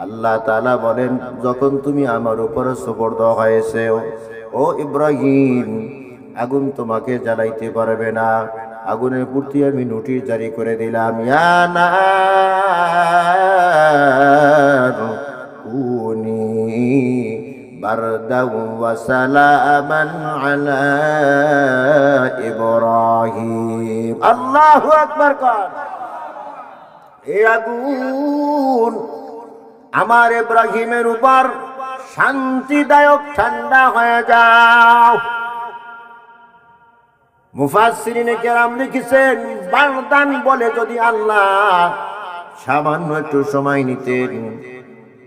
আল্লাহ তাআলা বলেন, যখন তুমি আমার উপরে সুপর্দ হয়েছে ও ইব্রাহিম, আগুন তোমাকে জ্বালাইতে পারবে না। আগুনের প্রতি আমি নোটিশ জারি করে দিলাম, ইয়া নার কুনি বারদাও ওয়া সালামান আলা ইব্রাহিম। আল্লাহু আকবার কর। এই আগুন আমার ইব্রাহিমের উপর শান্তিদায়ক ঠান্ডা হয়ে যাও। মুফাসসিরিনে কেরাম লিখেছেন, বারদান বলে যদি আল্লাহ সামান্য একটু সময় নিতেন,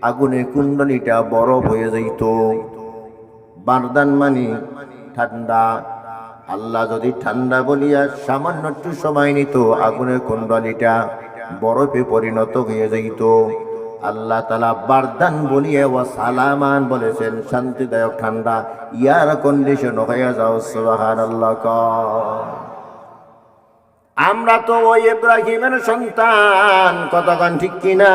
আগুনের কুণ্ডলীটা বরফ হয়ে যাইত। বারদান মানে ঠান্ডা। আল্লাহ যদি ঠান্ডা বলিয়া সামান্য একটু সময় নিত, আগুনের কুণ্ডলীটা বরফে পরিণত হয়ে যাইত। আল্লাহ তাআলা বারদান বলিয়া ওয়া সালামান বলেছেন, শান্তিদায়ক ঠান্ডা, ইয়ার কন্ডিশন হয়ে যাও। সুবহানাল্লাহ। আমরা তো ওই ইব্রাহিমের সন্তান, কতক্ষণ ঠিক কিনা?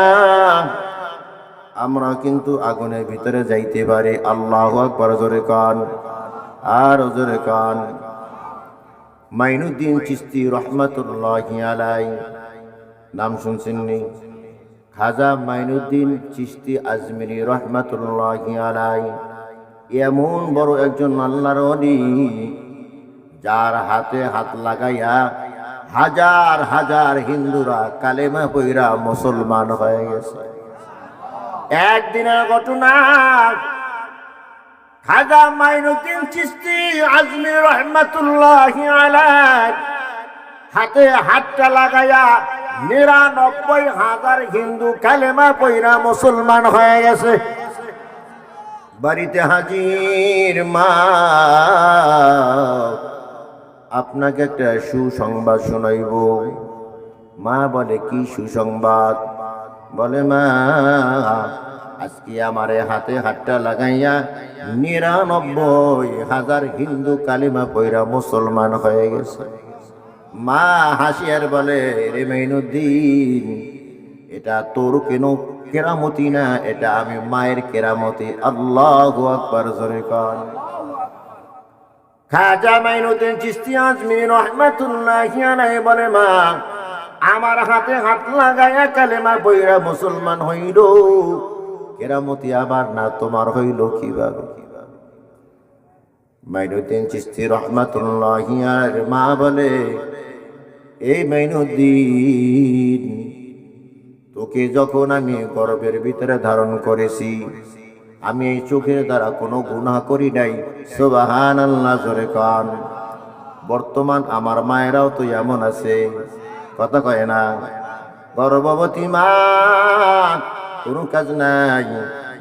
আমরা কিন্তু আগুনের ভিতরে যাইতে পারি। আল্লাহু আকবার জোরে কান, আর জোরে কান। মাইনুদ্দিন চিশতি রহমাতুল্লাহি আলাইহি, নাম শুনছেন নি? খাজা মাইনুদ্দিন চিশতি আজমিরি রহমাতুল্লাহি আলাইহি এমন বড় একজন আল্লাহর ওলি, যার হাতে হাত লাগাইয়া হাজার হাজার হিন্দুরা কালেমা পইরা মুসলমান হয়ে গেছে। একদিনের ঘটনা, খাজা মাইনুদ্দিন চিশতি আজমিরি রহমাতুল্লাহি আলাইহি হাতে হাতটা লাগাইয়া ৯৯,০০০ হিন্দু কালেমা পইরা মুসলমান হয়ে গেছে। বাড়িতে হাজির মা, আপনাকে একটা সুসংবাদ শোনাইব। মা বলে, কি সুসংবাদ? বলে, মা আজকে আমার হাতে হাতটা লাগাইয়া ৯৯,০০০ হিন্দু কালেমা পইরা মুসলমান হয়ে গেছে। মা হাসিয়ার বলে, রে মাইনুদ্দিন, এটা তোর কেন কেরামতি না, এটা আমি মায়ের কেরামতি। আল্লাহু আকবার জোরে কান। খাজা মাইনুদ্দিন চিশতি আজমিরি রহমাতুল্লাহি আলাইহি বলে, মা আমার হাতে হাত লাগাইয়া কালেমা পইরা মুসলমান হইল, কেরামতি আবার না তোমার হইল কিভাবে? মাইনুদ্দিন চিশতি রহমাতুল্লাহি আলাইহি মা বলে, এই মাইনুদ্দিন, তোকে যখন আমি গর্ভের ভিতরে ধারণ করেছি, আমি এই চোখের দ্বারা কোনো গুনাহ করি নাই। সুবহানাল্লাহ জোরে কান। বর্তমান আমার মায়েরাও তো এমন আছে, কথা কয় না? গর্ভবতী মা, কোনো কাজ নাই,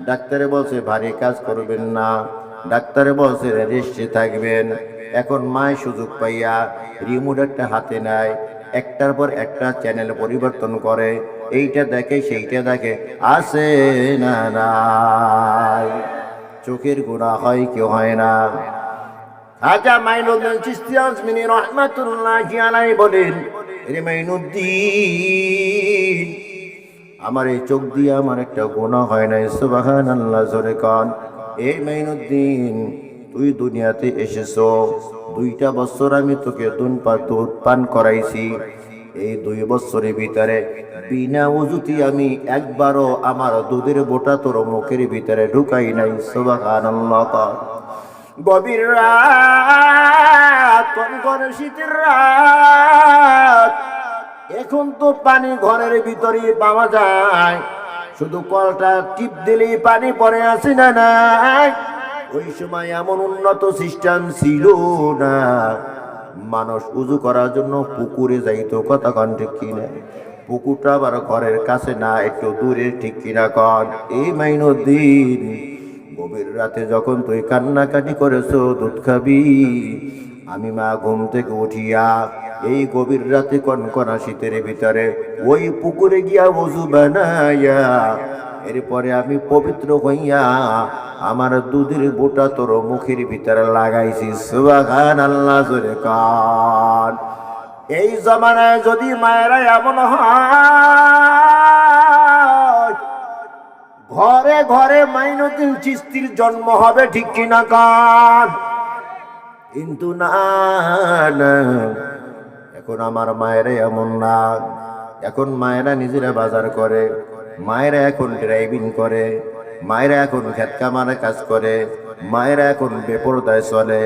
ডাক্তারে বলছে ভারী কাজ করবেন না, ডাক্তারে বলছে রেস্টে থাকবেন। এখন মায় সুযোগ পাইয়া রিমোট একটা হাতে নেয়, একটার পর একটা চ্যানেল পরিবর্তন করে, এইটা দেখে সেইটা দেখে, আসে না নাই। চোখের গুনাহ হয় কেউ হয় না। খাজা মাইনুদ্দিন চিশতি আজমিরি রহমাতুল্লাহি আলাইহি বলেন, রে মাইনুদ্দিন, আমার এই চোখ দিয়ে আমার একটা গুনাহ হয় নাই। সুবহানাল্লাহ জোরে কান। এই মাইনুদ্দিন, তুই দুনিয়াতে এসেছো, 2টা বছর আমি তোকে দুধ পান করাইছি। এই 2 বছরের ভিতরে বিনা ওযুতে আমি একবারও আমার দুধের বোটা তোর মুখের ভিতরে ঢুকাই নাই। সুবহানাল্লাহ। গভীর রাত, কোন শীতের রাত, এখন তো পানি ঘরের ভিতরে পাওয়া যায়, শুধু কলটা টিপ দিলেই পানি পড়ে, আসে না নাই? ওই সময় এমন উন্নত সিস্টেম ছিল না, মানুষ উজু করার জন্য পুকুরে যাইতো। কথা কন ঠিক কিনা? পুকুরটা আবার ঘরের কাছে না, একটু দূরে, ঠিক কিনা কন? এই মাইনুদ্দিন, গভীর রাতে যখন তুই কান্নাকাটি করেছো দুধ খাবি, আমি মা ঘুম থেকে উঠিয়া এই গভীর রাতে কনকনা শীতের ভিতরে ওই পুকুরে গিয়া ওযু বানাইয়া এরপরে আমি পবিত্র হইয়া আমার দুধের বোটা তোর মুখের ভিতরে লাগাইছি। সুবহানাল্লাহ জোরে কান। এই জামানায় যদি মায়েরা এমন হয়, ঘরে ঘরে মাইনুদ্দিন চিশতির জন্ম হবে, ঠিক কিনা কান? কিন্তু না না, এখন আমার মায়েরা এমন না। এখন মায়েরা নিজেরা বাজার করে, মায়েরা এখন ড্রাইভিং করে, মায়েরা এখন খেত কামারে কাজ করে, মায়েরা এখন বেপরদায় চলে,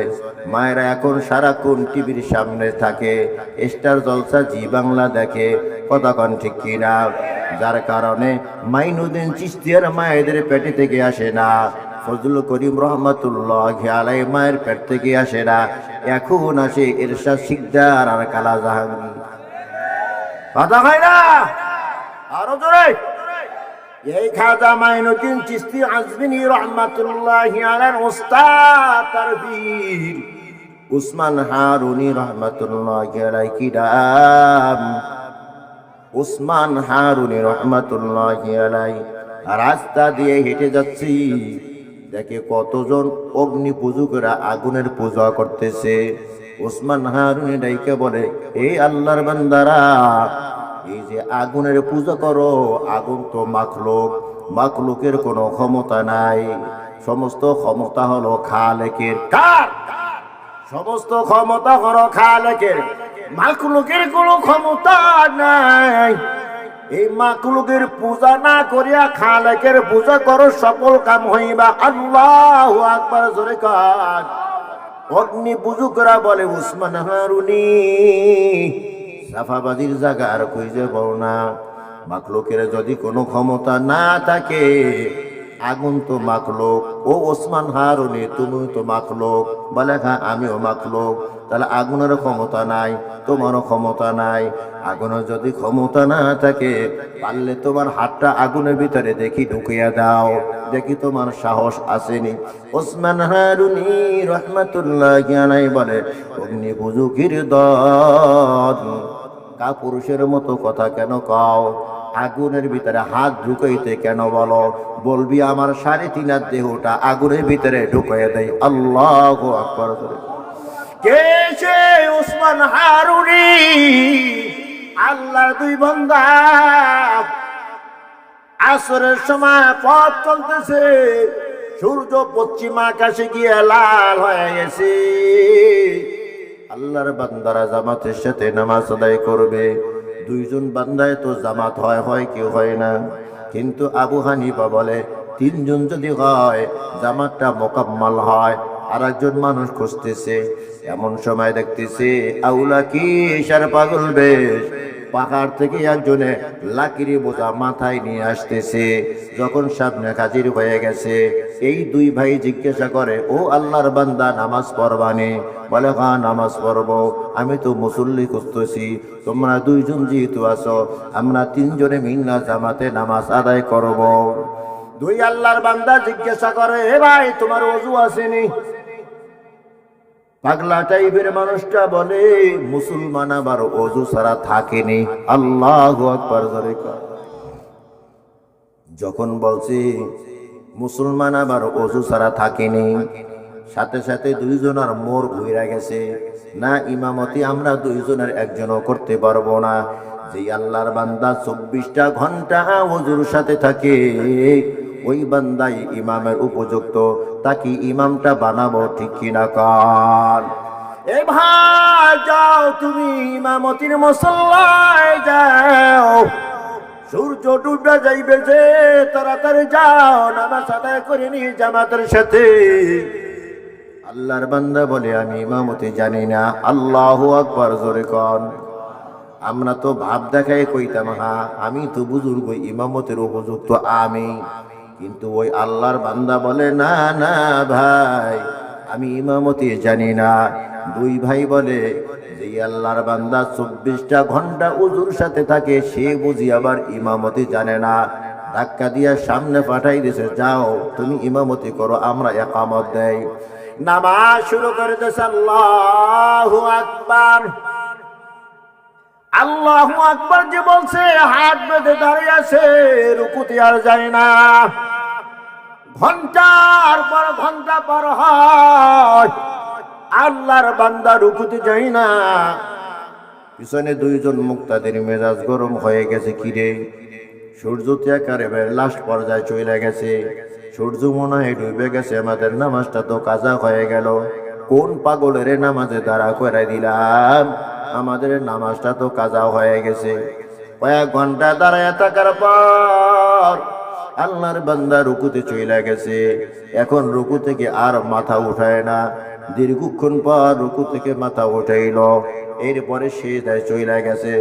মায়েরা এখন সারাক্ষণ টিভির সামনে থাকে, স্টার জলসা জি বাংলা দেখে। কতক্ষণ ঠিক কিনা? যার কারণে মাইনুদ্দিন চিশতিয়ার মায়েদের পেটে থেকে আসে না, ফজলুল করিম রহমাতুল্লাহ আলাই মায়ের পেট থেকে আসে না, এখন আসে এরশাদ শিকদার আর কালা জাহাঙ্গীর। কথা হয় না? আরো জোরে। এই খাজা মাইনুদ্দিন চিশতি আজমিনী রহমাতুল্লাহ আলাইহির উস্তাদ তার পীর উসমান হারুনি রহমাতুল্লাহ আলাইহি কি নাম? উসমান হারুনি রহমাতুল্লাহ আলাইহি রাস্তা দিয়ে হেঁটে যাচ্ছি, দেখে কতজন অগ্নি পূজকেরা আগুনের পূজা করতেছে। উসমান হারুনি ডাইকে বলে, এই আল্লাহর বান্দারা, এই যে আগুনের পূজা করো, আগুন তো মাখলুক, মাখলুকের কোনো ক্ষমতা নাই, সমস্ত ক্ষমতা হলো খালেকের। কার? সমস্ত ক্ষমতা হলো খালেকের, মাখলুকের কোনো ক্ষমতা নাই। এই মাখলুকের পূজা না করিয়া খালেকের পূজা করো, সকল কাম হইবা। আল্লাহু আকবার, জোরে কান। অগ্নি পূজকরা বলে, উসমান হারুনি সাফাবাদীর জায়গা আর খুঁজে পাও না, মাখলুকের যদি কোনো ক্ষমতা না থাকে, আগুন তো মাখলুক। ও ওসমান হারুনি, তুমি তো মাখলুক। বলে, হ্যাঁ আমিও মাখলুক। তাহলে আগুনের ক্ষমতা নাই, তোমারও ক্ষমতা নাই। আগুনের যদি ক্ষমতা না থাকে, পারলে তোমার হাতটা আগুনের ভিতরে দেখি ঢুকিয়া দাও, দেখি তোমার সাহস আসেনি। ওসমান হারুনি রহমাতুল্লাহ আলাইহি বলে, অগ্নি পূজকের দল, কাপুরুষের মতো কথা কেন কও? আগুনের ভিতরে হাত ঢুকাইতে কেন বলো? বলবি আমার 3.5 হাত দেহটা আগুনের ভিতরে ঢুকাইয়া দেয়। আল্লাহু আকবার। কে সে উসমান হারুনি? আল্লাহর দুই বান্দা। আসরের সময় পথ চলতেছে, সূর্য পশ্চিম আকাশে গিয়ে লাল হয়ে গেছে। আল্লাহর বান্দারা জামাতের সাথে নামাজ আদায় করবে। দুইজন বান্দায় তো জামাত হয়, কেউ হয় না। কিন্তু আবু হানিফা বলে, 3 জন যদি হয় জামাতটা মোকাম্মল হয়। আর একজন মানুষ খুঁজতেছে, এমন সময় দেখতেছে আউলা কি সার পাগল বেশ, পাহাড় থেকে একজনে লাকিরি বোঝা মাথায় নিয়ে আসতেছে। যখন সামনে হাজির হয়ে গেছে, এই দুই ভাই জিজ্ঞাসা করে, ও আল্লাহর বান্দা, নামাজ পড়বানি? বলে, হ্যাঁ নামাজ পড়বো। আমি তো মুসল্লি খুঁজতেছি, তোমরা 2 জন যেহেতু আছো, আমরা 3 জনে মিল্লা জামাতে নামাজ আদায় করব। দুই আল্লাহর বান্দা জিজ্ঞাসা করে, হে ভাই, তোমার ওযু আসেনি? পাগলা টাইপের মানুষটা বলে, মুসলমান আবার ওযু ছাড়া থাকেনি। আল্লাহু আকবার, জোরে কর। যখন বলছি মুসলমান আবার ওযু ছাড়া থাকেনি, সাথে সাথে 2 জনের মোর ঘুরে গেছে। না, ইমামতি আমরা 2 জনের একজনও করতে পারবো না। যে আল্লাহর বান্দা 24টা ঘন্টা ওযুর সাথে থাকে, ওই বান্দাই ইমামের উপযুক্ত, তাকে ইমামটা বানাবো, ঠিক কিনা কান? এ ভাই, যাও তুমি ইমামতির মুসল্লায় যাও, সূর্য ডুবে যাইবে যে, তাড়াতাড়ি যাও, নামাজ আদায় করে নি জামাতের সাথে। আল্লাহর বান্দা বলে, আমি ইমামতি জানি না। আল্লাহু আকবার, জোরে কন। আমরা তো ভাব দেখাই কইতাম, হ্যাঁ আমি তো বুজুর্গ, ইমামতের উপযুক্ত আমি। কিন্তু ওই আল্লাহর বান্দা বলে, না না ভাই, আমি ইমামতি জানি না। 2 ভাই বলে, যে আল্লাহর বান্দা 24টা ঘন্টা ওযুর সাথে থাকে, সে বুঝি আবার ইমামতি জানে না। ধাক্কা দিয়া সামনে পাঠাই দিছে, যাও তুমি ইমামতি করো, আমরা ইকামত দেই। নামাজ শুরু করে দিয়েছে। আল্লাহু আকবার, আল্লাহু আকবার যে বলছে, হাত বেঁধে দাঁড়িয়ে আছে, রুকুতে আর যায় না। ঘন্টার পর ঘন্টা পার হয়, আল্লাহর বান্দা রুকুতে যায় না। পিছনে 2 জন মুক্তাদির মেজাজ গরম হয়ে গেছে, কিরে সূর্য তো একেবারে লাস্ট পর্যায়ে চলে গেছে, সূর্য মনে হয় ডুবে গেছে, আমাদের নামাজটা তো কাজা হয়ে গেল। কোন পাগলের নামাজে দাঁড়া করে দিলাম, আমাদের নামাজটা তো কাজা হয়ে গেছে। কয়েক ঘন্টা দাঁড়ায় থাকার পর আল্লাহর বান্দা রুকুতে চলে গেছে। এখন রুকু থেকে আর মাথা উঠায় না, দীর্ঘক্ষণ পর রুকু থেকে মাথা উঠাইল, এরপরে সিজদায় চলে গেছে।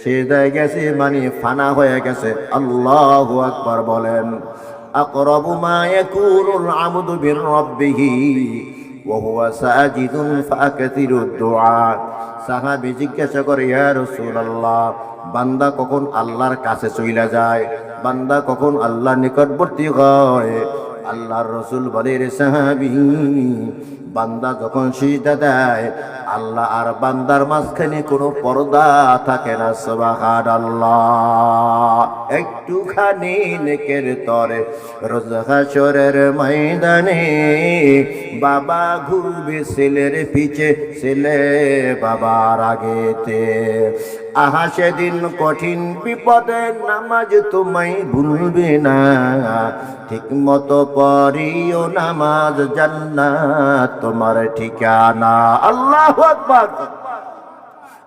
সিজদায় গেছে মানে ফানা হয়ে গেছে। আল্লাহু আকবার বলেন। আকরাবু মা ইয়াকুনুল আবদু বির রাব্বিহি ওয়া হুয়া সাজিদুন ফাকাতিরুদ দুআ। সাহাবী জিজ্ঞাসা করে, ইয়া রাসূলুল্লাহ, বান্দা কখন আল্লাহর কাছে চলে যায়, বান্দা কখন আল্লাহর নিকটবর্তী হয়? আল্লাহর রাসূল বলে, রে সাহাবী, বান্দা যখন সিজদা দেয়, আল্লাহ আর বান্দার মাঝখানে কোনো পর্দা থাকে না। সুবহানাল্লাহ। একটুখানি নেকের তরে রোজ হাশরের ময়দানে বাবা ঘুরবে ছেলের পিছে, ছেলে বাবার আগেতে। আহা সেদিন কঠিন বিপদে নামাজ তোমায় ভুলবে না, ঠিক মতো পড়িও নামাজ, জান্নাত তোমার ঠিকানা। আল্লাহু আকবার।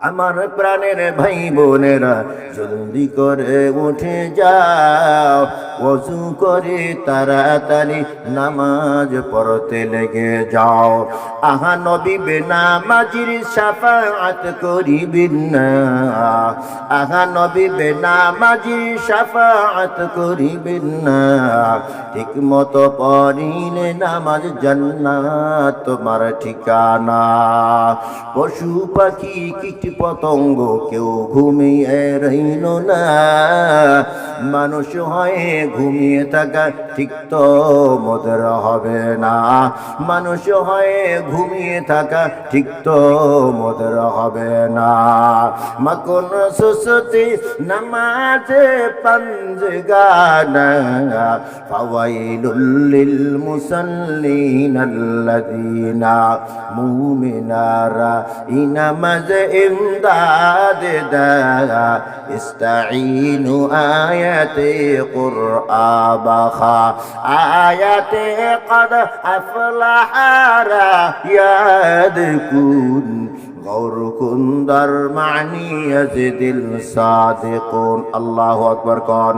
আমার প্রাণের ভাই বোনেরা, জলদি করে উঠে যাও, ওযু করে তাড়াতাড়ি নামাজ পড়তে লেগে যাও। আহা নবী বেনামাজির শাফাআত করিবেন না, আহা নবী বেনামাজির শাফাআত করিবেন না, ঠিক মতো পড়িলে নামাজ, জান্নাত তোমার ঠিকানা। পশু পাখি কীট পতঙ্গ কেউ ঘুমিয়ে রইল না, মানুষ হয়ে ঘুমিয়ে থাকা ঠিক তো মদের হবে না, মানুষ হয়ে ঘুমিয়ে থাকা ঠিক তো মদের হবে না। মাখন সুসতি নামাজে পাঞ্জগানা, ফাওয়াইলুল লিল মুসাল্লিন আল্লাযীনা মুমিনারা ইনামাজ ইমদাদ দা ইস্তাঈনু আয়াতে কুরআবাখা আয়াতে কদ আফলাহারা ইয়াদকুন গৌরকুন দার মানি ইয়াজিদিল সাদিকুন। আল্লাহু আকবার কোন।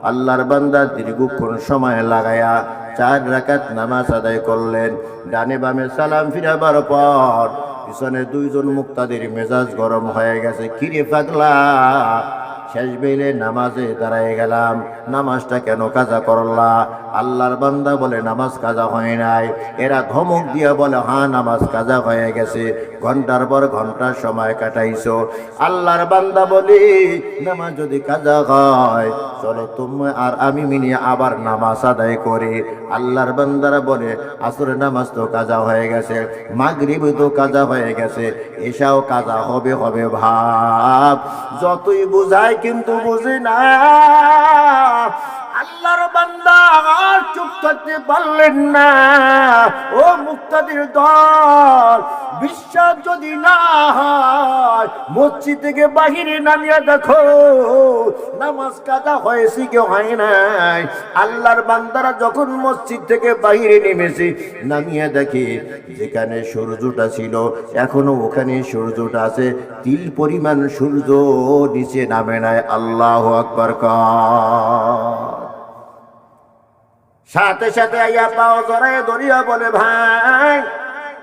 আল্লাহর বান্দা দীর্ঘক্ষণ সময় লাগায়া 4 রাকাত নামাজ আদায় করলেন। ডানে বামে সালাম ফিরাবার পর পিছনে 2 জন মুক্তাদির মেজাজ গরম হয়ে গেছে। কিরে পাগলা, শেষ বেলে নামাজে দাঁড়ায় গেলাম, নামাজটা কেন কাজা করলা? আল্লাহর বান্দা বলে, নামাজ কাজা হয় নাই। এরা ধমক দিয়ে বলে, হ্যাঁ নামাজ কাজা হয়ে গেছে। ঘন্টার পর ঘন্টার সময় কাটাইছো। আল্লাহর বান্দা বলি, নামাজ যদি কাজা হয়, চলো তুমি আর আমি মিলিয়ে আবার নামাজ আদায় করি। আল্লাহর বান্দারা বলে, আসরের নামাজ তো কাজা হয়ে গেছে, মাগরিব তো কাজা হয়ে গেছে, এশাও কাজা হবে হবে ভাব। যতই বুঝায় কিন্তু বুঝি না। আল্লাহর বান্দা আর চুপ থাকতে পারলেন না। ও মুক্তাদির দল, বিশ্বাস যদি না হয় মসজিদ থেকে বাহিরে নামিয়ে দেখো নামাজ কাজা হয়েছে কি হয় নাই। আল্লাহর বান্দারা যখন মসজিদ থেকে বাহিরে নেমেছে, নামিয়ে দেখে যেখানে সূর্যটা ছিল এখনো ওখানে সূর্যটা আছে, তিল পরিমাণ সূর্য নিচে নামে নাই। আল্লাহু আকবার। সাথে সাথে আইয়া পাও জড়ায় ধরিয়া বলে, ভাই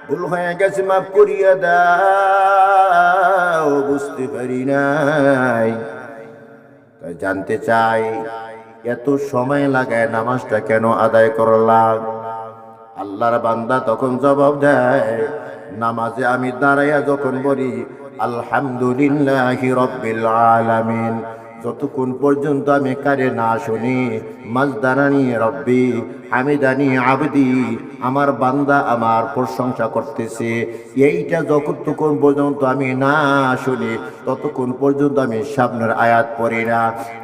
ভুল হয়ে গেছে, মাফ করিয়া দাও, বুঝতে পারি নাই। তাই জানতে চাই, এত সময় লাগায় নামাজটা কেন আদায় করলাম? আল্লাহর বান্দা তখন জবাব দেয়, নামাজে আমি দাঁড়াইয়া যখন বলি আলহামদুলিল্লাহি রাব্বিল আলামিন, যতক্ষণ পর্যন্ত আমি কারে না শুনি মাজদারানি রব্বি হামিদানি আবদি, আমার বান্দা আমার প্রশংসা করতেছে, এইটা যতক্ষণ পর্যন্ত আমি না শুনি ততক্ষণ পর্যন্ত আমি সামনের আয়াত পড়ি না।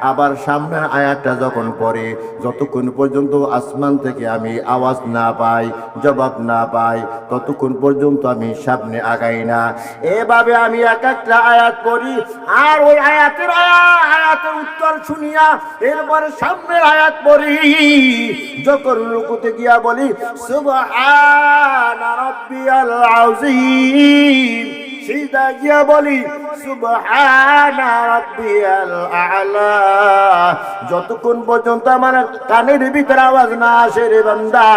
আবার সামনের আয়াতটা যখন পড়ি, যতক্ষণ পর্যন্ত আসমান থেকে আমি আওয়াজ না পাই, জবাব না পাই, ততক্ষণ পর্যন্ত আমি সামনে আগাই না। এভাবে আমি এক একটা আয়াত পড়ি, আর ওই আয়াতের আয়াত আয়াতের উত্তর শুনিয়া এরপরে সামনের আয়াত পড়ি, যখন রুকুতে গিয়া বলি সুবহানা রাব্বিয়াল আযীম, সিজদা গিয়া বলি সুবহানা রাব্বিয়াল আ'লা, যতক্ষণ পর্যন্ত আমার কানের ভিতরে আওয়াজ না আসে রে বান্দা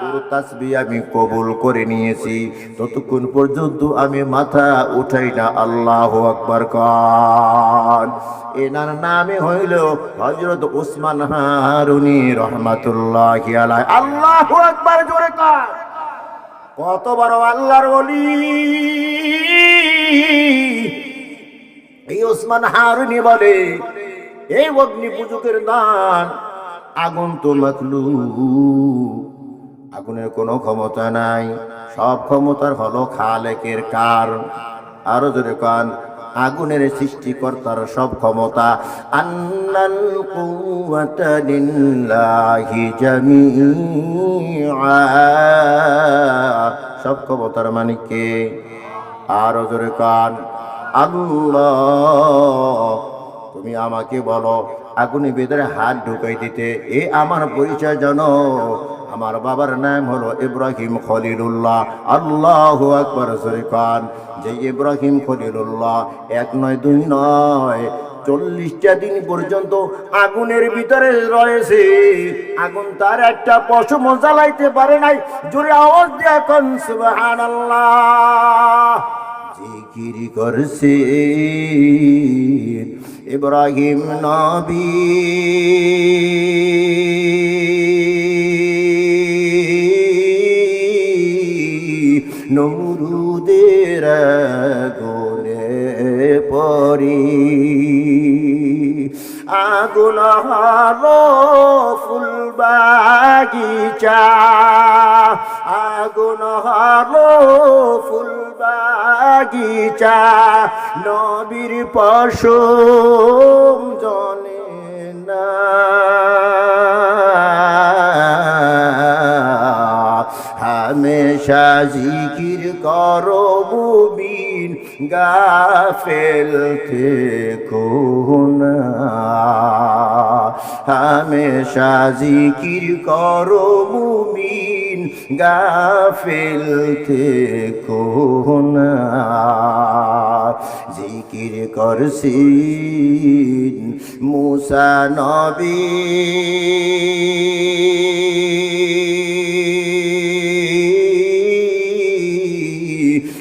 পুরো তাসবিহ আমি কবুল করে নিয়েছি, ততক্ষণ পর্যন্ত আমি মাথা উঠাই না। আল্লাহু আকবার কান। এনার নামে হইল হযরত উসমান হারুনি রাহমাতুল্লাহি আলাইহি। আল্লাহু আকবার জোরে কান। কত বড় আল্লাহর ওলি এই উসমান হারুনি বলে, এই অগ্নি পূজকের দান আগুন তো মাখলুক, আগুনের কোনো ক্ষমতা নাই, সব ক্ষমতার হলো খালেকের কার। আরো জোরে কান, আগুনের সৃষ্টিকর্তার সব ক্ষমতা। আন্নাল কুওয়াতা লিল্লাহি জামিআ, সব ক্ষমতার মালিক কে? আরো জোরে কান আল্লাহ। তুমি আমাকে বলো আগুনের ভিতরে হাত ঢুকাই দিতে, এ আমার পরিচয় জানো? আমার বাবার নাম হলো ইব্রাহিম খলিলুল্লাহ। আল্লাহু আকবার জোরে কান। যে ইব্রাহিম খলিলুল্লাহ এক নয় দুই নয় 40টা দিন পর্যন্ত আগুনের ভিতরে রয়েছে, আগুন তার একটা পশম জ্বালাইতে পারে নাই। জোরে আওয়াজ দিয়া কোন সুবহানাল্লাহ। জিকির করছে ইব্রাহিম নবী, নমরুদের আগুনে পড়ি, আগুন হলো ফুল বাগিচা, আগুন হলো ফুল বাগিচা, নবীর পশম জনে না, হামেশা জিকির করো মুমিন, গাফেল থেকো না, হামেশা জিকির করো মুমিন, গাফেল থেকো না। জিকির করছিন মুসা নবী,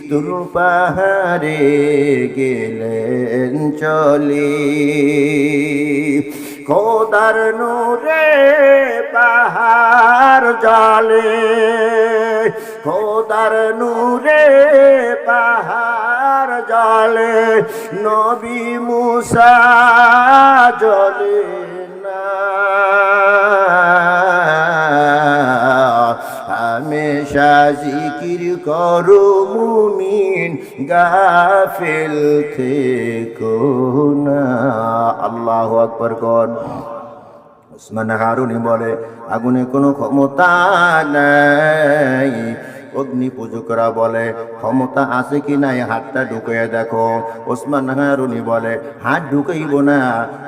তুর পাহাড়ে গেলেন চলে, খোদার নূরে পাহাড় জলে, খোদার নূরে পাহাড় জলে, নবী মুসা জলে না, হামেশা জিকির করো মুমিন, গাফেল থেকো না। আল্লাহু আকবার কোন। উসমান হারুনি বলে আগুনে কোনো ক্ষমতা নাই। অগ্নি পূজকরা বলে ক্ষমতা আছে কি নাই, হাতটা ঢুকিয়ে দেখো। ওসমান হারুনি বলে হাত ঢুকাইব না,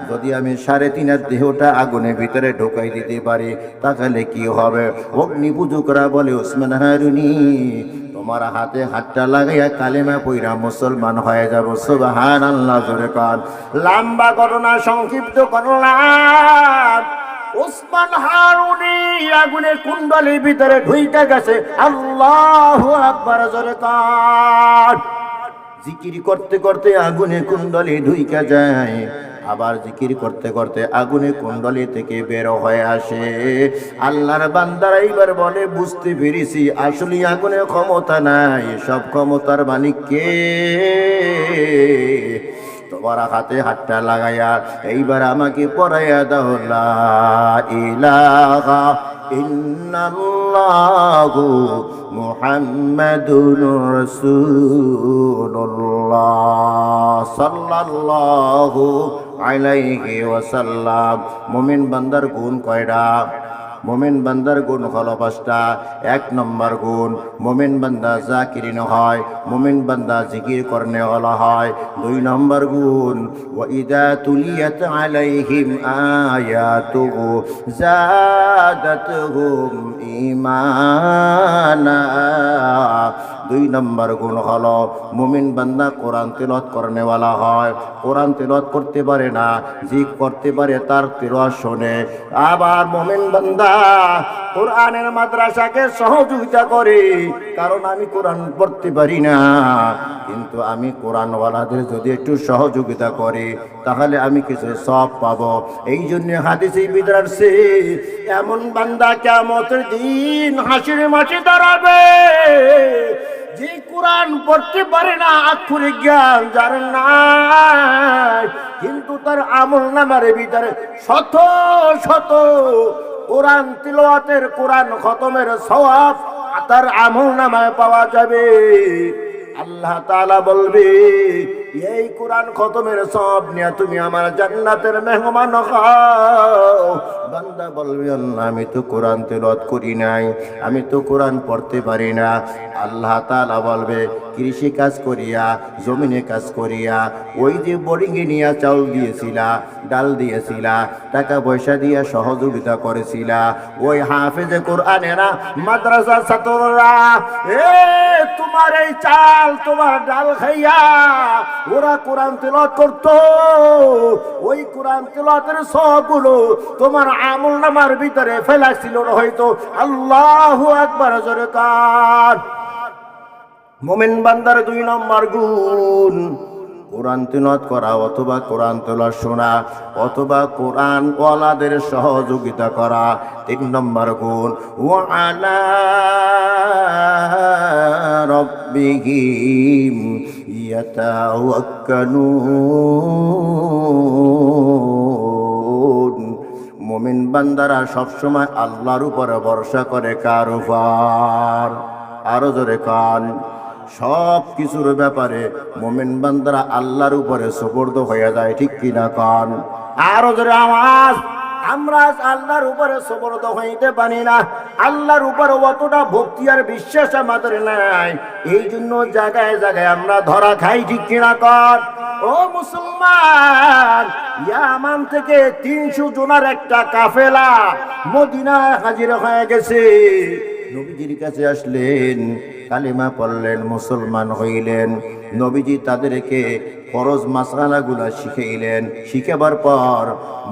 যদি আমি 3.5 দেহটা আগুনের ভিতরে ঢুকাই দিতে পারি তাহলে কি হবে? অগ্নি পূজকরা বলে ওসমান হারুনি তোমার হাতে হাতটা লাগাইয়া কালেমা পইরা মুসলমান হয়ে যাব। সুবহানাল্লাহ জোরে কান। লম্বা ঘটনা সংক্ষিপ্ত করলাম। উসমান হারুনি আগুনের কুণ্ডলীর ভিতরে ঢুইকা গেছে। আল্লাহু আকবার জোরে কান। জিকির করতে করতে আগুনের কুণ্ডলী ঢুইকা যায়, আবার জিকির করতে করতে আগুনের কুণ্ডলী থেকে বের হয়ে আসে। আল্লাহর বান্দারা এইবার বলে বুঝতে পেরেছি আসলে আগুনের ক্ষমতা নাই, সব ক্ষমতার মালিক কে? তোমার হাতে হাতটা লাগাইয়া এইবার আমাকে পড়াইয়া দাও লা ইলাহা ইল্লাল্লাহু মুহাম্মাদুর রাসূলুল্লাহ সাল্লাল্লাহু আলাইহি ওয়াসাল্লাম। মুমিন বান্দার গুণ কয়টা? মুমিন বান্দার গুণ হলো 5টা। 1 নম্বর গুণ, মুমিন বান্দা যাকিরিন হয়, মুমিন বান্দা জিকির করনে ওয়ালা হয়। 2 নম্বর গুণ, ওয়া ইযা তুলিয়াত আলাইহিম আয়াতুহু জাদাতুহুম ঈমানা। 2 নম্বর গুণ হলো মুমিন বান্দা কোরআন তিলাওয়াত করনে ওয়ালা হয়। কোরআন তিলাওয়াত করতে পারে না, জিকির করতে পারে, তার তিলাওয়াত শুনে। আবার মুমিন বান্দা কোরআনের মাদ্রাসাকে সহযোগিতা করে, কারণ আমি কোরআন পড়তে পারি না, কিন্তু আমি কোরআনওয়ালাদের যদি একটু সহযোগিতা করি তাহলে আমি কিছু সওয়াব পাবো। এই জন্য হাদিসে বিদার সে এমন বান্দা কিয়ামতের দিন হাসির মাঠে দাঁড়াবে যে কোরআন পড়তে পারে না, আক্ষরিক জ্ঞান যার নাই, কিন্তু তার আমলনামার ভিতরে শত শত কোরআন তিলাওয়াতের, কোরআন খতমের সওয়াব তার আমলনামায় পাওয়া যাবে। আল্লাহ তাআলা বলবে, এই কোরআন খতমের সওয়াব নিয়ে তুমি আমার জান্নাতের মেহমান হও। বান্দা বলবে, আল্লাহ আমি তো কোরআন তিলাওয়াত করি নাই, আমি তো কোরআন পড়তে পারি না। আল্লাহ তাআলা বলবে, কৃষি কাজ করিয়া, জমিনে কাজ করিয়া, ওই যে বোরিংয়ে নিয়ে চাউল দিয়েছিলা, ডাল দিয়েছিলা, টাকা পয়সা দিয়া সহযোগিতা করেছিলা, ওই হাফেজে কোরআনেরা মাদ্রাসার ছাত্ররা তোমার এই চাল তোমার ডাল খাইয়া ওরা কোরআন তিলাওয়াত করতো, ওই কোরআন তিলাওয়াতের সবগুলো তোমার আমলনামার ভিতরে ফেলাছিল হয়তো। আল্লাহু আকবার, জোরে কান। মুমিন বান্দার 2 নম্বর গুণ কোরআন তিলাওয়াত করা, অথবা কোরআন তেলাওয়াত শোনা, অথবা কোরআন ওয়ালাদের সহযোগিতা করা। 3 নম্বর গুণ, ওয়া আলা রাব্বিহিম ইয়াতাওয়াক্কালুন। মুমিন বান্দারা সবসময় আল্লাহর উপরে ভরসা করে। কার উপর? আরো জোরে কান। সব কিছুর ব্যাপারে মুমিন বান্দারা আল্লাহর উপরে সুপর্দ হয়ে যায়, ঠিক কিনা কান? আরো জোরে আওয়াজ। আমরা আল্লাহর উপরে সুপর্দ হইতে পারি না, আল্লাহর উপরে অতটা ভক্তি আর বিশ্বাস আমাদের নাই, এই জন্য জায়গায় জায়গায় আমরা ধরা খাই, ঠিক কিনা কান? ও মুসলমান, ইয়ামান থেকে 300 জনের একটা কাফেলা মদিনায় হাজির হয়ে গেছে। নবীজির কাছে আসলেন, কালিমা পড়লেন, মুসলমান হইলেন। নবীজি তাদেরকে ফরজ মাসআলাগুলা শিখাইলেন। শিখাবার পর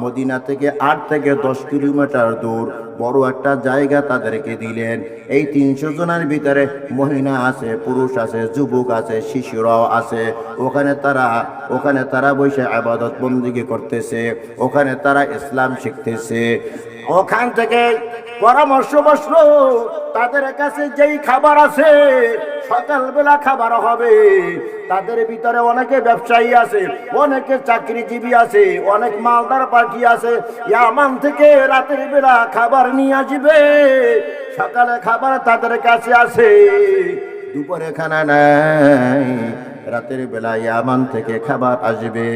মদিনা থেকে 8 থেকে 10 কিলোমিটার দূর বড় একটা জায়গা তাদেরকে দিলেন। এই 300 জনের ভিতরে মহিলা আছে, পুরুষ আছে, যুবক আছে, শিশুরাও আছে। ওখানে তারা বসে ইবাদত বন্দেগী করতেছে, ওখানে তারা ইসলাম শিখতেছে। ওখান থেকে পরামর্শ বসলো, তাদের কাছে যেই খাবার আছে সকালবেলা খাবার হবে। তাদের ভিতরে অনেকে ব্যবসায়ী আছে, অনেকে চাকরিজীবী আছে, অনেক মালদার পার্টি আছে। ইয়ামান থেকে রাতের বেলা খাবার নিয়ে আসবে, সকালে খাবার তাদের কাছে আছে, দুপুরে খানা নাই, রাতের বেলা ইয়ামান থেকে খাবার আসবে।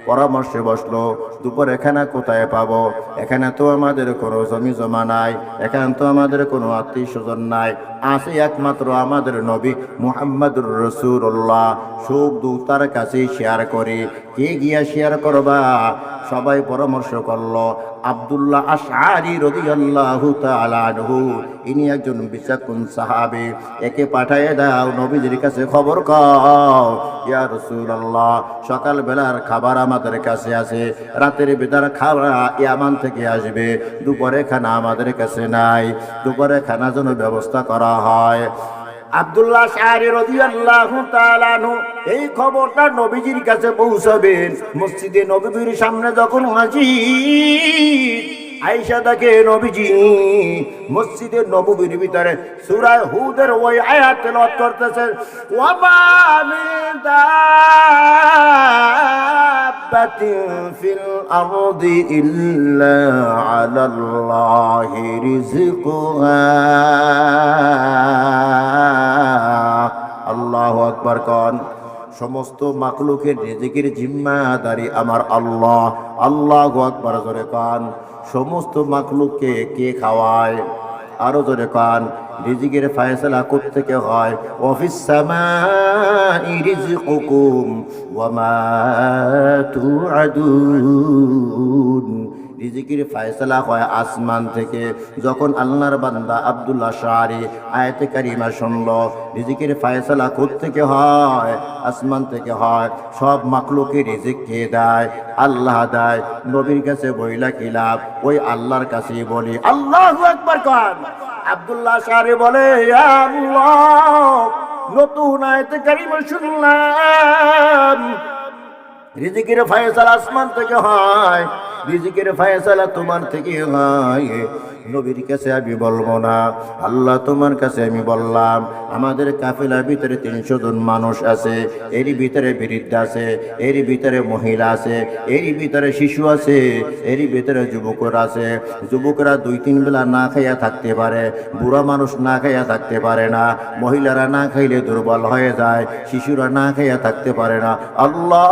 পরামর্শে বসলো, দুপুরে খানা কোথায় পাবো? এখানে তো আমাদের কোনো জমি জমা নাই, এখানে তো আমাদের কোনো আত্মীয় স্বজন নাই, আছে একমাত্র আমাদের নবী মুহাম্মদুর রাসূলুল্লাহ। সুখ দুঃখ তার কাছেই শেয়ার করি। কে গিয়া শেয়ার করবা? সবাই পরামর্শ করলো। আব্দুল্লাহ আশআরী রাদিয়াল্লাহু তাআলা আনহু, ইনি একজন বিচক্ষণ সাহাবী। একে পাঠিয়ে দাও, নবীজির কাছে খবর কও, ইয়া রাসূলুল্লাহ সকাল বেলার খাবার আমাদের কাছে আছে, রাতের বেলার খাবার ইয়ামান থেকে আসবে, দুপুরে খানা আমাদের কাছে নাই, দুপুরে খানা জন্য ব্যবস্থা করা হয়। আব্দুল্লাহ আশআরী রাদিয়াল্লাহু তাআলা আনহু এই খবরটা নবীজির কাছে পৌঁছাবেন। মসজিদে নববীর সামনে যখন হাজির, আয়েশা দেখে নবীজি মসজিদে নববীর ভিতরে সূরা হুদের ওই আয়াত তেলাওয়াত করতেছেন, ওয়া মা মিন দাব্বাতিন ফিল আরদি ইল্লা আলাল্লাহি রিজকুহা। আল্লাহু আকবার। কোন সমস্ত মাখলুকের রিজিকের জিম্মাদারি আমার আল্লাহ। আল্লাহু আকবার জোরে কান। সমস্ত মাখলুককে কে খাওয়ায়? আরো জোরে কান। রিজিকের ফয়সালা কোত্থেকে হয়? ওয়াফিস সামাই রিজকুকুম ওয়া মা তুআদুন। রিজিকের ফয়সালা হয় আসমান থেকে। যখন আল্লাহর বান্দা আব্দুল্লাহ শাআরি আয়াতে কারিমা শুনল, রিজিকের ফয়সালা কোত্থেকে হয়? আসমান থেকে হয়। সব মাখলুকে রিজিক কে দেয়? আল্লাহ দেয়। নবীর কাছে বইলা কি লাভ? ওই আল্লাহর কাছেই বলি। আল্লাহু আকবার কান। আব্দুল্লাহ শাআরি বলে, ইয়া আল্লাহ, নতুন আয়াতে কারিমা শুনলাম, রিজিকের ফয়সালা আসমান থেকে হয়। রিজিকের ফয়সালা তোমার থেকে হয়। নবীর কাছে আমি বলবো না, আল্লাহ তোমার কাছে আমি বললাম। আমাদের কাফেলার ভিতরে 300 জন মানুষ আছে। এরই ভিতরে বৃদ্ধ আছে, এরই ভিতরে মহিলা আছে, এরই ভিতরে শিশু আছে, এরই ভিতরে যুবকরা আছে। যুবকরা 2-3 বেলা না খাইয়া থাকতে পারে, বুড়া মানুষ না খাইয়া থাকতে পারে না, মহিলারা না খাইলে দুর্বল হয়ে যায়, শিশুরা না খাইয়া থাকতে পারে না। আল্লাহ,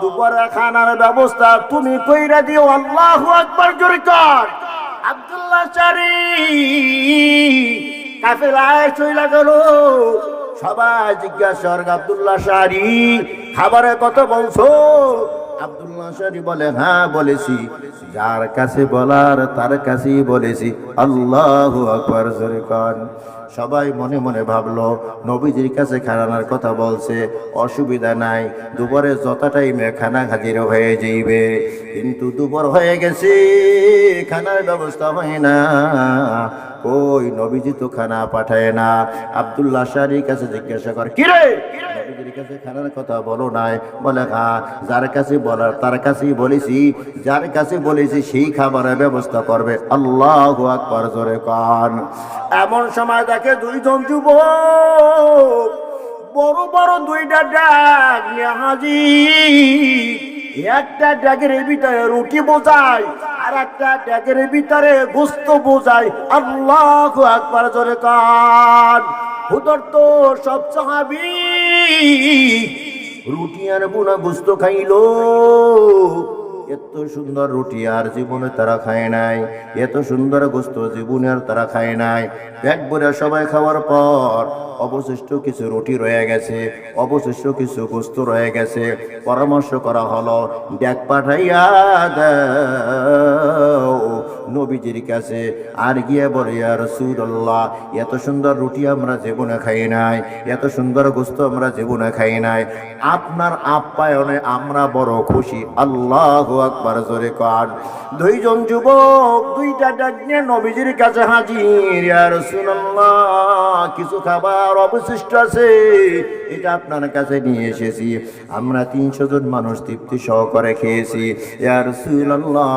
দুপুরে খানার ব্যবস্থা তুমি কইরা দিও। আল্লাহু আকবার জোরে কর। আব্দুল্লাহ শাআরি কাফেলায় চইলা গেল। সবাই জিজ্ঞাসা করে, আব্দুল্লাহ শাআরি খাবারের কথা বলছো? আব্দুল্লাহ শাআরি বলে, হ্যাঁ বলেছি। যার কাছে বলার তার কাছেই বলেছি। আল্লাহু আকবার জোরে কর। সবাই মনে মনে ভাবলো, নবীজির কাছে খানার কথা বলছে, অসুবিধা নাই, দুপুরে যত টাইমে খানা হাজির হয়ে যাইবে। কিন্তু দুপুর হয়ে গেছে, খানার ব্যবস্থা হয় না। ওই নবীজি তো খানা পাঠায় না। আব্দুল্লাহ শাআরির কাছে জিজ্ঞাসা করে, কি রে, নবীজির কাছে খানার কথা বলো নাই? বলে, হ্যাঁ, যার কাছে বলার তার কাছেই বলেছি, যার কাছে বলেছি সেই খাবারের ব্যবস্থা করবে। আল্লাহু আকবার জোরে কান। এমন সময় দেখে 2 জন যুবক বড় বড় 2টা ড্যাগ নিয়ে হাজির। একটা ড্যাগের ভিতরে রুটি বোঝায়, আর একটা ড্যাগের ভিতরে গোস্ত বোঝায়। আল্লাহু আকবার জোরে কান। হুদর তো সব সাহাবী রুটি আর বোনা গোস্ত খাইলো। এত সুন্দর রুটি আর জীবনে তারা খায় নাই, এত সুন্দর গোস্ত জীবনে আর তারা খায় নাই। পেট ভরে সবাই খাওয়ার পর অবশিষ্ট কিছু রুটি রয়ে গেছে, অবশিষ্ট কিছু গোস্ত রয়ে গেছে। পরামর্শ করা হলো, ডেক পাঠাইয়া দাও নবীজির কাছে। আর গিয়ে বলে, ইয়া রাসূলুল্লাহ, এত সুন্দর রুটি আমরা জীবনে খাই নাই, এত সুন্দর গোস্ত আমরা জীবনে খাই নাই, আপনার আপ্যায়নে আমরা বড় খুশি। আল্লাহু আকবার জোরে কর। 2 জন যুবক 2টা ডেক নিয়ে নবীজির কাছে হাজির। ইয়া রাসূলুল্লাহ, কিছু খাবার অবশিষ্ট আছে, এটা আপনার কাছে নিয়ে এসেছি। আমরা 300 জন মানুষ তৃপ্তি সহকারে খেয়েছি। ইয়া রাসূলুল্লাহ,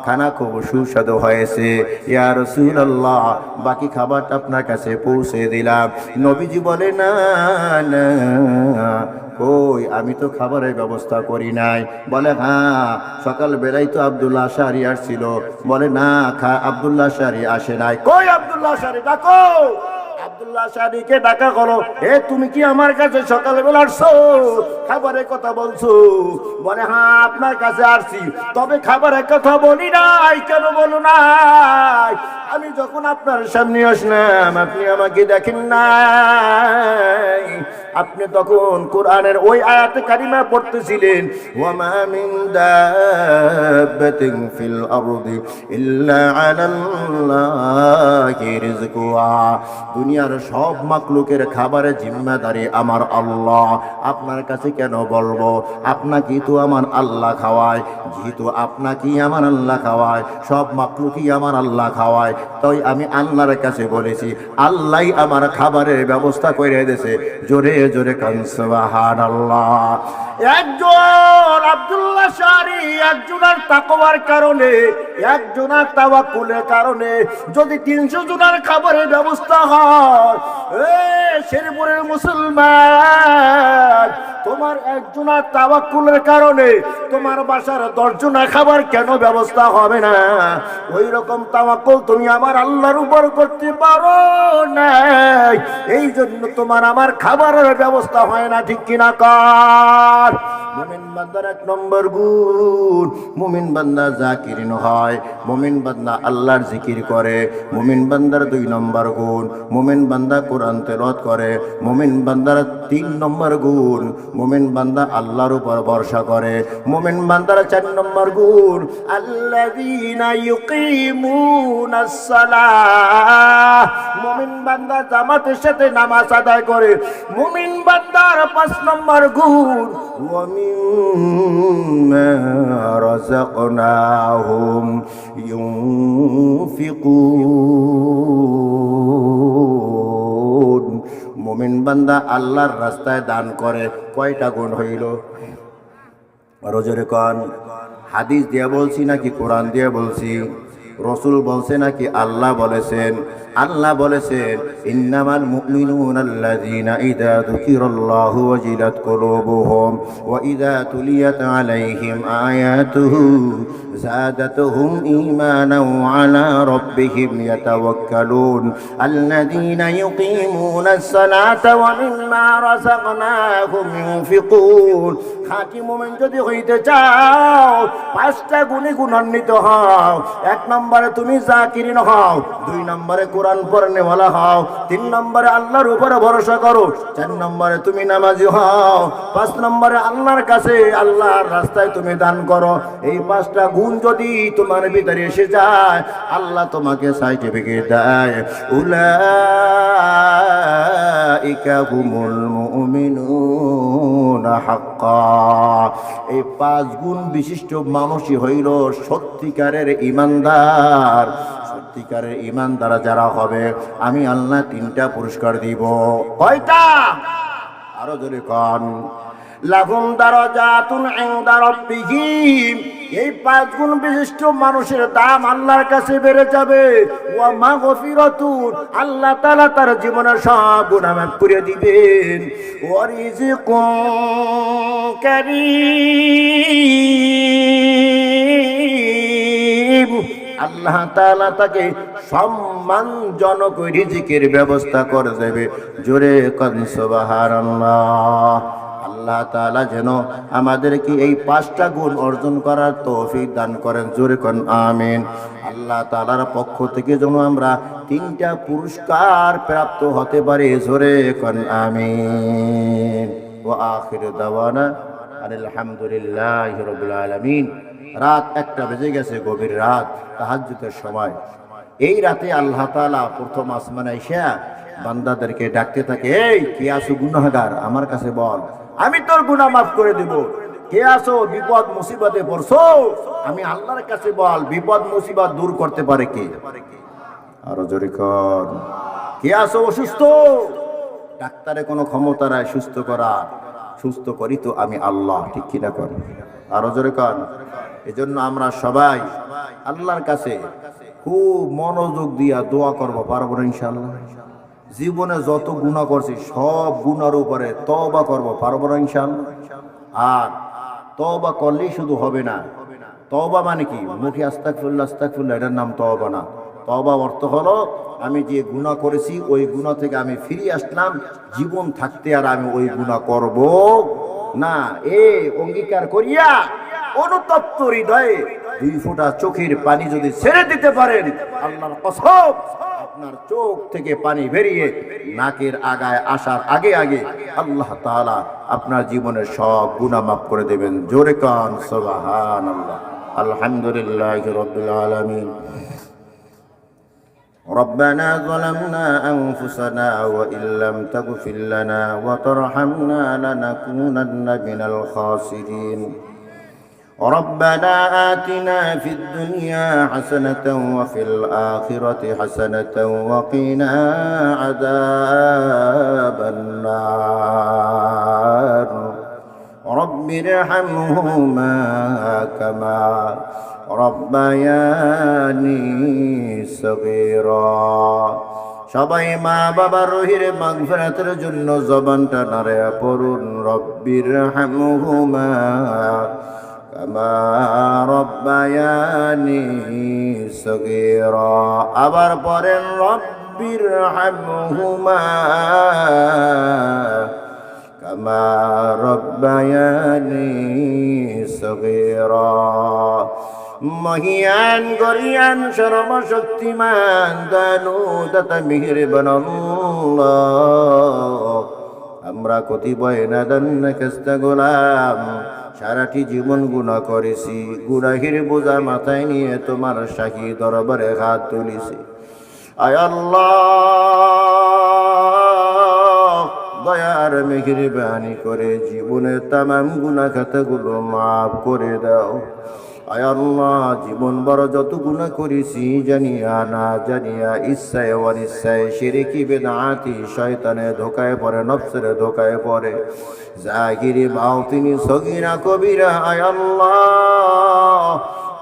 খানা খুব সুস্বাদু হয়েছে। ইয়া রাসূলুল্লাহ, বাকি খাবারটা আপনার কাছে পৌঁছে দিলাম। নবীজি বলে, না না, কই, আমি তো খাবারের ব্যবস্থা করি নাই। বলে, হ্যাঁ, সকাল বেলায় তো আব্দুল্লাহ শাআরি আসছিল। বলে, না, আব্দুল্লাহ শাআরি আসে নাই। কই আব্দুল্লাহ শাআরি, ডাকো। আব্দুল্লাহ শাআরিকে ডাকা হলো। এ, তুমি কি আমার কাছে সকালবেলা আসছো, খাবারের কথা বলছো? বলে, হ্যাঁ, আপনার কাছে আসছি, তবে খাবারের কথা বলি নাই। কেন বলো নাই? আমি যখন আপনার সামনে আসলাম, আপনি আমাকে দেখেন নাই। আপনি তখন কোরআনের ওই আয়াতে কারিমা পড়তেছিলেন, ওয়া মা মিন দাব্বাতিন ফিল আরদি ইল্লা আলাল্লাহি রিজকুহা। দুনিয়ার সব মাখলুকের খাবারের জিম্মাদারি আমার আল্লাহ। আপনার কাছে কেন বলবো? আপনাকেই তো আমার আল্লাহ খাওয়ায়। যেহেতু আপনাকেই আমার আল্লাহ খাওয়ায়, সব মাখলুকই আমার আল্লাহ খাওয়ায়, তাই আমি আল্লাহর কাছে বলেছি, আল্লাহই আমার খাবারের ব্যবস্থা করে দিয়েছে। জোরে জোরে কান সুবহানাল্লাহ। একজন আব্দুল্লাহ শারি একজনের তাকওয়ার কারণে, একজনের তাওয়াক্কুলের কারণে যদি 300 জনের খাবারের ব্যবস্থা হয়, শেরপুরের মুসলমান, তোমার একজনের তাওয়াক্কুলের কারণে তোমার বাসার 10 জনের খাবার কেন ব্যবস্থা হবে না? ওই রকম তাওয়াক্কুল তুমি আমার আল্লাহর উপর করতে পারো না, এই জন্য তোমার আমার খাবারের ব্যবস্থা হয় না, ঠিক কিনা কর? মুমিন বান্দার 1 নম্বর গুণ, মুমিন বান্দা জাকিরিন হয়, মুমিন বান্দা আল্লাহর জিকির করে। মুমিন বান্দার 2 নম্বর গুণ, মুমিন বান্দা কোরআন তেলাওয়াত করে। মুমিন বান্দার 3 নম্বর গুণ, মুমিন বান্দা আল্লাহর উপর ভরসা করে। মুমিন বান্দার 4 নম্বর গুণ, আল্লাযীনা ইউকিমুনাস সালাহ, মুমিন বান্দা জামাতের সাথে নামাজ আদায় করে। মুমিন বান্দার 5 নম্বর গুণ, ওয়া মিম্মা রাযাকনাহুম ইউনফিকুন, মুমিন বান্দা আল্লাহর রাস্তায় দান করে। কয়টা গুণ হইল? রোজরে কোন হাদিস দিয়ে বলছি নাকি কোরআন দিয়ে বলছি? রসুল বলছে নাকি আল্লাহ বলেছেন? আল্লাহ বলেছেন, ইন্নামাল মুমিনুনা আল্লাযীনা ইযা যুকিরাল্লাহু ওয়াজিলাত কুলুবুহুম ওয়া ইযা তুলিয়াত আলাইহিম আয়াতুহু যাদাতুহুম ঈমানান ওয়া আলা রাব্বিহিম ইয়াতাওয়াক্কালুন আল্লাযীনা ইউকিমুনাস সালাতা ওয়া মিম্মা রাযাকনাহুম ইউনফিকুন। খাঁটি মুমিন যদি হইতে চাও, 5টা গুণে গুণান্বিত হও। 1 নম্বরে তুমি জাকিরিন হও, 2 নম্বরে কোরআন পড়নেওয়ালা হও, 3 নম্বরে আল্লাহর উপরে ভরসা করো, 4 নম্বরে তুমি নামাজি হও, 5 নম্বরে আল্লাহর কাছে আল্লাহর রাস্তায় তুমি দান করো। এই 5টা গুণ যদি তোমার ভিতরে এসে যায়, আল্লাহ তোমাকে সার্টিফিকেট দেয়, উলাইকা হুমুল মুমিনুনা হাক্কা। এই 5 গুণ বিশিষ্ট মানুষই হইল সত্যিকারের ঈমানদার। সত্যিকারের ঈমানদার যারা হবে, আমি আল্লাহ 3টা পুরস্কার দিব। কয়টা? আরো জোরে কোন। লাহুম দারাজাতুন ইনদা রাব্বিহিম, এই 5 গুণ বিশিষ্ট মানুষের দাম আল্লাহর কাছে বেড়ে যাবে। ওয়া মাগফিরাতুন, আল্লাহ তাআলা তার জীবনের সব গুনাহ মাফ করে দিবেন। ওয়া রিজকুন কারীম, আল্লাহ তাআলা তাকে সম্মানজনক রিজিকের ব্যবস্থা করে দেবে। জোরে কোন সুবহানাল্লাহ। আল্লাহ তাআলা যেন আমাদেরকে এই 5টা গুণ অর্জন করার তৌফিক দান করেন। জোরে কোন আমিন। আল্লাহ তাআলার পক্ষ থেকে যেন আমরা 3টা পুরস্কার প্রাপ্ত হতে পারি। জোরে কোন আমিন। ওয়া আখিরু দাওয়ানা আলহামদুলিল্লাহি রাব্বিল আলামিন। রাত 1টা বেজে গেছে, গভীর রাত, তাহাজ্জুদের সময়। এই রাতে আল্লাহ তাআলা প্রথম আসমানে আইসা বান্দাদেরকে ডাকতে থাকে, এই কে আছো গুনাহগার, আমার কাছে বল, আমি তোর গুনাহ মাফ করে দেব। কে আছো বিপদ মুসিবতে পড়ছো, আমি আল্লাহর কাছে বল, বিপদ মুসিবত দূর করতে পারে কে? আরো জোরে কোন। কে আছো অসুস্থ, ডাক্তারে কোনো ক্ষমতা নাই সুস্থ করা, সুস্থ করি তো আমি আল্লাহ, ঠিক কিনা কর? আরো জোরে কোন। এজন্য আমরা সবাই আল্লাহর কাছে খুব মনোযোগ দিয়া দোয়া করবো, পারবো না ইনশাআল্লাহ? জীবনে যত গুনাহ করছি সব গুনার উপরে তওবা করব, পারবো না ইনশাআল্লাহ? আর তওবা করলেই শুধু হবে না। তওবা মানে কি? মুখে আস্তাগফিরুল্লাহ আস্তাগফিরুল্লাহ, এটার নাম তওবা না। তওবা অর্থ হলো আমি যে গুনাহ করেছি ওই গুনাহ থেকে আমি ফিরে আসলাম, জীবন থাকতে আর আমি ওই গুনাহ করব না। অঙ্গীকার করিয়া অনুতপ্ত হৃদয়ে 2 ফোঁটা চোখের পানি যদি ছেড়ে দিতে পারেন, আল্লাহর কসম, আপনার চোখ থেকে পানি বেরিয়ে নাকের আগায় আসার আগে আগে আল্লাহ তাআলা আপনার জীবনের সব গুনাহ মাফ করে দেবেন। জোরে কান সুবহানাল্লাহ। আলহামদুলিল্লাহি রাব্বিল আলামিন। ربنا ظلمنا أنفسنا وإن لم تغفر لنا وترحمنا لنكونن من الخاسرين. ربنا آتنا في الدنيا حسنة وفي الآخرة حسنة وقنا عذاب النار. رب ইরহামহুমা কামা রব্বায়ানি সগীরা। সবাই মা বাবার রহির মাগফিরাতের জন্য জবানটা নাড়া পড়ুন, রব্বিরহামহুমা কামা রব্বায়ানি সগীরা। আবার পড়েন, রব্বিরহামহুমা কামা রব্বায়ানি সগীরা। মহিয়ান গরিয়ান সর্বশক্তিমান দানু দাতা মেহেরবান আল্লাহ, আমরা কতিপয় নাদান খাস্তা গোলাম সারাটি জীবন গুনাহ করেছি, গুনাহের বোঝা মাথায় নিয়ে তোমার শাহী দরবারে হাত তুলেছি। আয় আল্লাহ, দয়ার মেহেরবানি করে জীবনের তামাম গুনাহ খাতাগুলো মাফ করে দাও। আয় আল্লাহ, জীবন বড় যত গুনাহ করেছি জানিয়া না জানিয়া, ইচ্ছায় অনিচ্ছায়, শিরকি বিদআতি, শয়তানের ধোকায় পড়ে, নফসের ধোকায় পড়ে, জাহিরি বাতিনি, সগীরা কবিরা। আয় আল্লাহ,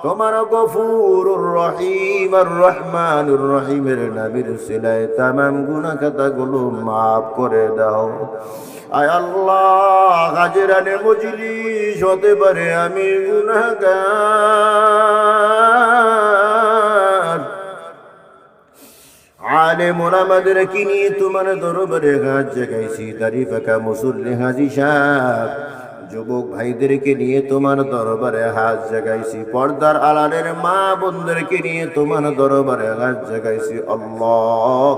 তোমার গফুরুর রহিম আর রহমানুর রহিমের নবীর সিলায় তামাম গুনাহ খাতাগুলো মাফ করে দাও। আয় আল্লাহ, হাজিরানে মজলিস হতে পারে আমি গুনাহগার, আলেমুন আমাদেরকে নিয়ে তোমার দরবারে হাত জাগাইছি, দাড়ি পাকা মুসল্লি হাজি সাহেব যুবক ভাইদেরকে নিয়ে তোমার দরবারে হাত জাগাইছি, পর্দার আড়ালের মা বোনদেরকে নিয়ে তোমার দরবারে হাত জাগাইছি। আল্লাহ,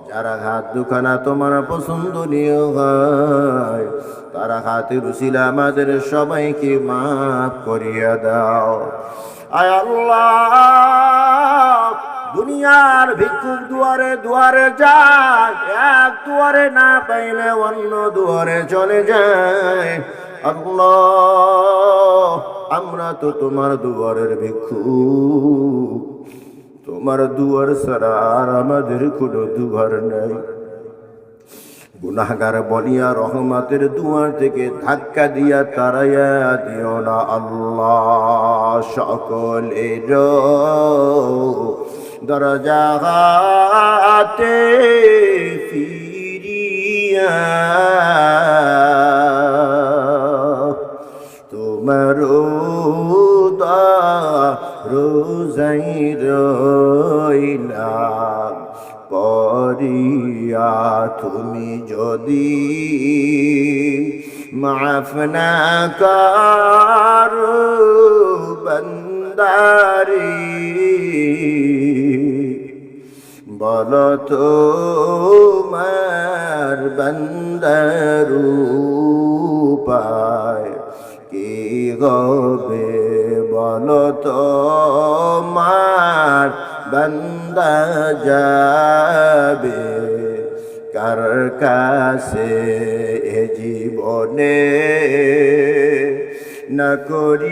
যারা হাত দুখানা তোমার পছন্দনীয় হয়, তারা হাতের উসিলা আমাদের সবাইকে মাফ করিয়া দাও। আয় আল্লাহ, দুনিয়ার ভিক্ষুক দুয়ারে দুয়ারে যায়, এক দুয়ারে না পাইলে অন্য দুয়ারে চলে যায়। আল্লাহ, আমরা তো তোমার দুয়ারের ভিক্ষুক, তোমার দুয়ার ছাড়া আর আমাদের কোনো দুয়ার নাই। গুনাহগার বলিয়া রহমতের দুয়ার থেকে ধাক্কা দিয়া তারাইয়া দিও না আল্লাহ। সকলের দরজা হাতে ফিরিয়া তোমার রোজাই রইলাম পরিয়া, তুমি যদি মাফ না করো বান্দারি, বলো তোমার বান্দার উপায় কি হবে, বলো তোমার বান্দা যাবে কার কাছে এ জীবনে, না করিলাম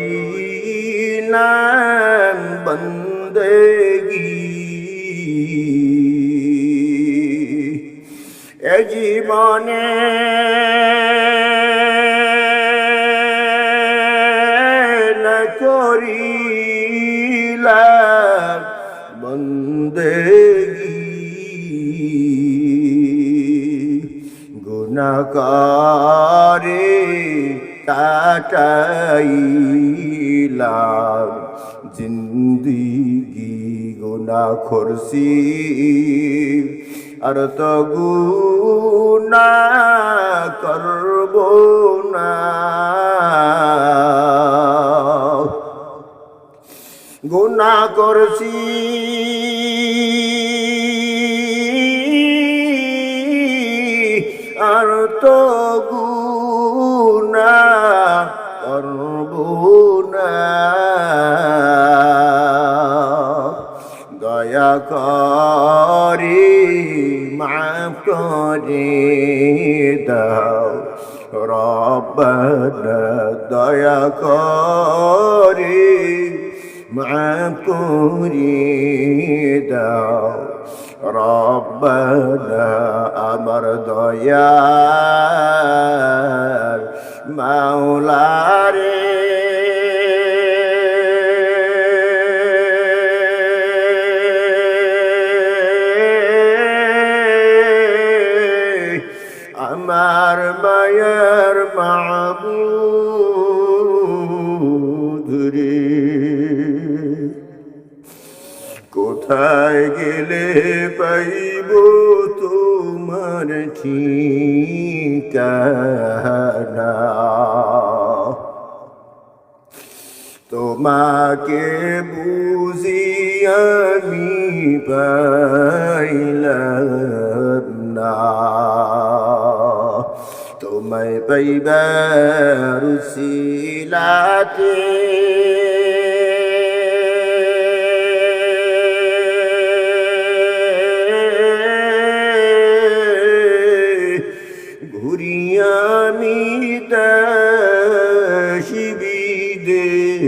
বন্দেগি এ জীবনে, না করিলাম বন্দেগি। গুনাহ করে কাটাইলাম জিন্দিগি, গুনাহ করছি আর তো গুনাহ করব না। গুনাহ করছি আর তো গুনাহ করব না। দয়া করে মাফ করে দাও রব্বানা, দয়া করে মাফ করে দাও রব্বানা। আমার দয়ার মাওলা মাবুদ রে, কোথায় গেলে পাইব তোমার ঠিকানা? তোমাকে বুঝি আমি পাইলাম না, তোমায় পাইবার উসিলাতে ঘুরিয়ামি দেশি বিদেশে,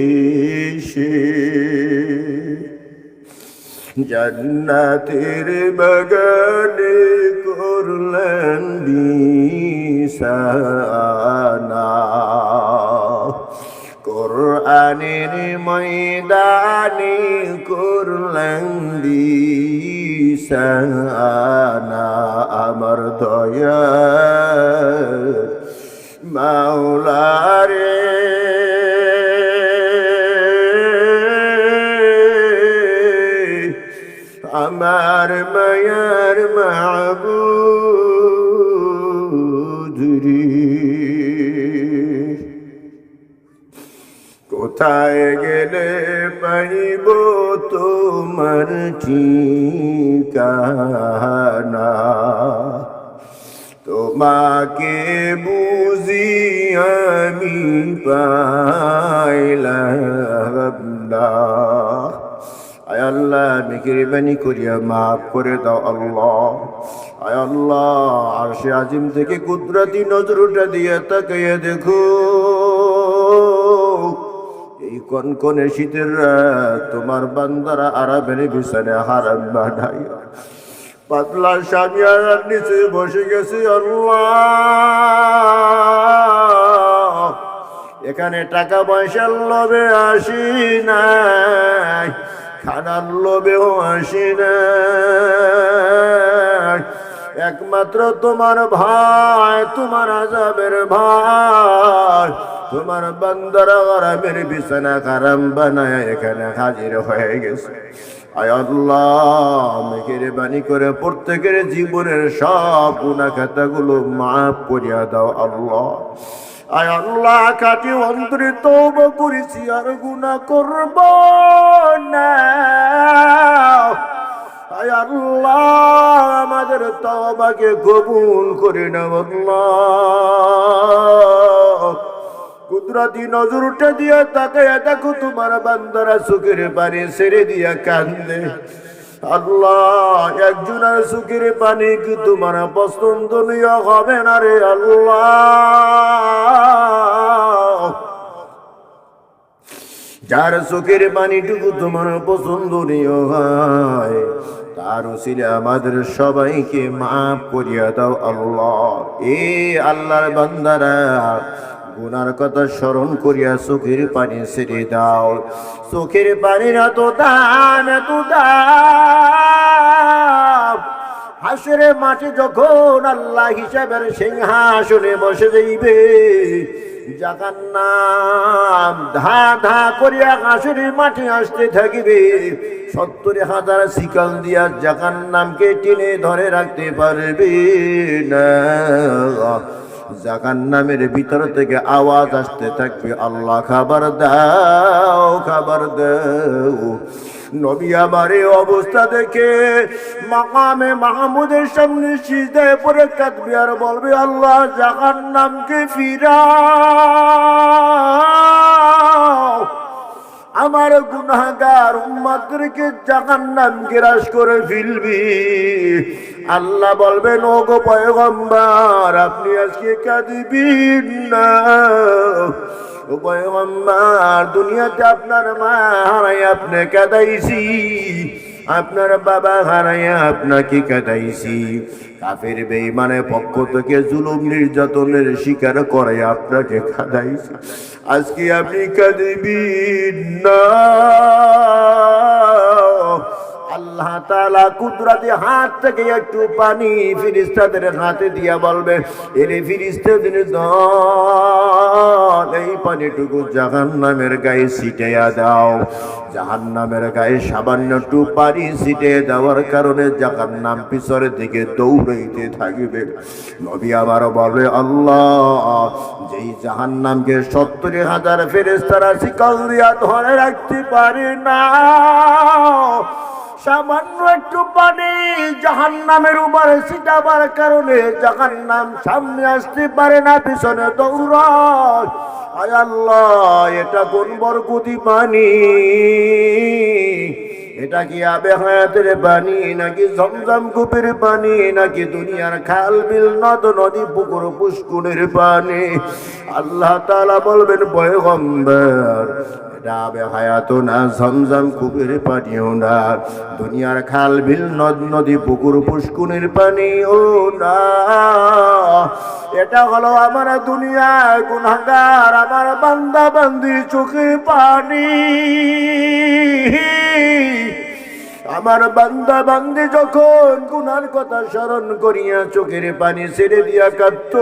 জান্নাতের বাগানে করলেন বিছানা, কোরআনের ময়দানে করলেন বিছানা। আমার দয়ার মাওলা রে, আমার মায়ার মাবুদ রে, কোথায় গেলে পাইব তোমার ঠিকানা? তোমাকে বুঝি আমি পাইলাম না। আয় আল্লাহ, মেহেরবানি করিয়া মাফ করে দাও আল্লাহ। আয় আল্লাহ, আরশে আজিম থেকে কুদরতি নজরুটা দিয়ে তাকাইয়া দেখো, এই কনকনে শীতের রাত তোমার বান্দারা আরামের বিছানে হারাম বানাইয়া পাতলা সামিয়ার নিচে বসে গেছে আল্লাহ। এখানে টাকা পয়সার লোভে আসি নাই, খানার লোভেও আসি নাই, একমাত্র তোমার ভাই, তোমার আযাবের ভাই, তোমার বান্দারা আরামের বিছানা হারাম বানায় এখানে হাজির হয়ে গেছে। আয় আল্লাহ, মেহেরবানি করে প্রত্যেকের জীবনের সব গুনাহ খাতাগুলো মাফ করিয়া দাও আল্লাহ। আয় আল্লাহ, খাঁটি অন্তরে তওবা করেছি, আর গুনাহ করব না। আয় আল্লাহ, আমাদের তওবাকে কবুল করে নাও আল্লাহ। কুদরতি নজরটা দিয়া তাকায়া দেখো, তোমার বান্দারা চোখের পানি ছেড়ে দিয়া কান্দে। আল্লাহ, একজনের চোখের পানি কি তোমার পছন্দনীয় হবে না রে আল্লাহ? যার চোখের পানিটুকু তোমার পছন্দনীয় হয়, তার উসিলে আমাদের সবাইকে মাফ করিয়া দাও আল্লাহ। এ আল্লাহর বান্দারা গুনার কথা স্মরণ করিয়া চোখের পানি ছেড়ে দাও। চোখের পানির এত দাম, এত দাম, হাসরে মাঠে যখন আল্লাহ হিসাবের সিংহাসনে বসে যাইবে, জাহান্নাম ধা ধা করিয়া হাসরের মাঠে আসতে থাকিবে। ৭০,০০০ শিকল দিয়া জাহান্নামকে টেনে ধরে রাখতে পারবে না। জাহান্নামের ভিতর থেকে আওয়াজ আসতে থাকবে, আল্লাহ খাবার দাও, খাবার দাও। নবী আমার এই অবস্থা দেখে মাকামে মাহমুদের সামনে সিজদায় পড়ে কাঁদবে আর বলবে, আল্লাহ জাহান্নামকে ফিরাও। আমার গুনাহগার উম্মতদেরকে জাহান্নাম গ্রাস করে ফেলবি। আল্লাহ বলবেন, ও গো পয়গম্বর, আপনি আজকে কাঁদিবেন না। ও পয়গম্বর, দুনিয়াতে আপনার মা হারাই আপনি কাঁদাইছি, আপনার বাবা হারাইয়া আপনাকে কাঁদাইছি, কাফের বেঈমানের পক্ষ থেকে জুলুম নির্যাতনের শিকার করে আপনাকে কাঁদাইছি। আজকে আপনি কাঁদিবেন না। আল্লাহ তাআলা কুদরতি হাত থেকে একটু পানি ফেরেশতাদের হাতে দিয়া বলবে, এরে ফেরেশতাদের দল, এই পানিটুকু জাহান্নামের গায়ে ছিটিয়ে দাও। জাহান্নামের গায়ে সামান্য একটু পানি ছিটিয়ে দেওয়ার কারণে জাহান্নাম পিছনের দিকে দৌড়াইতে থাকবে। নবী আবার বলবে, আল্লাহ, যেই জাহান্নামকে 70,000 ফেরেশতারা শিকল দিয়া ধরে রাখতে পারে না, সামান্য একটু পানি জাহান্নামের উপরে ছিটাবার কারণে জাহান্নাম সামনে আসতে পারে না, পিছনে দৌড়ায়। আয় আল্লাহ, এটা কোন বরকতি পানি? এটা কি আবে হায়াতের পানি, নাকি জমজম কূপের পানি, নাকি দুনিয়ার খাল বিল নদ নদী পুকুর পুষ্কুনের পানি? আল্লাহ তাআলা বলবেন, পয়গম্বর, এটা আবে হায়াতও না, জমজম কূপের পানিও না, দুনিয়ার খাল বিল নদ নদী পুকুর পুষ্কুনের পানিও না। এটা হলো আমার দুনিয়ার গুনাহগার আমার বান্দা বান্দির চোখের পানি। আমার বান্দা বান্দি যখন গুনার কথা স্মরণ করিয়া চোখের পানি ছেড়ে দিয়া কাঁদত,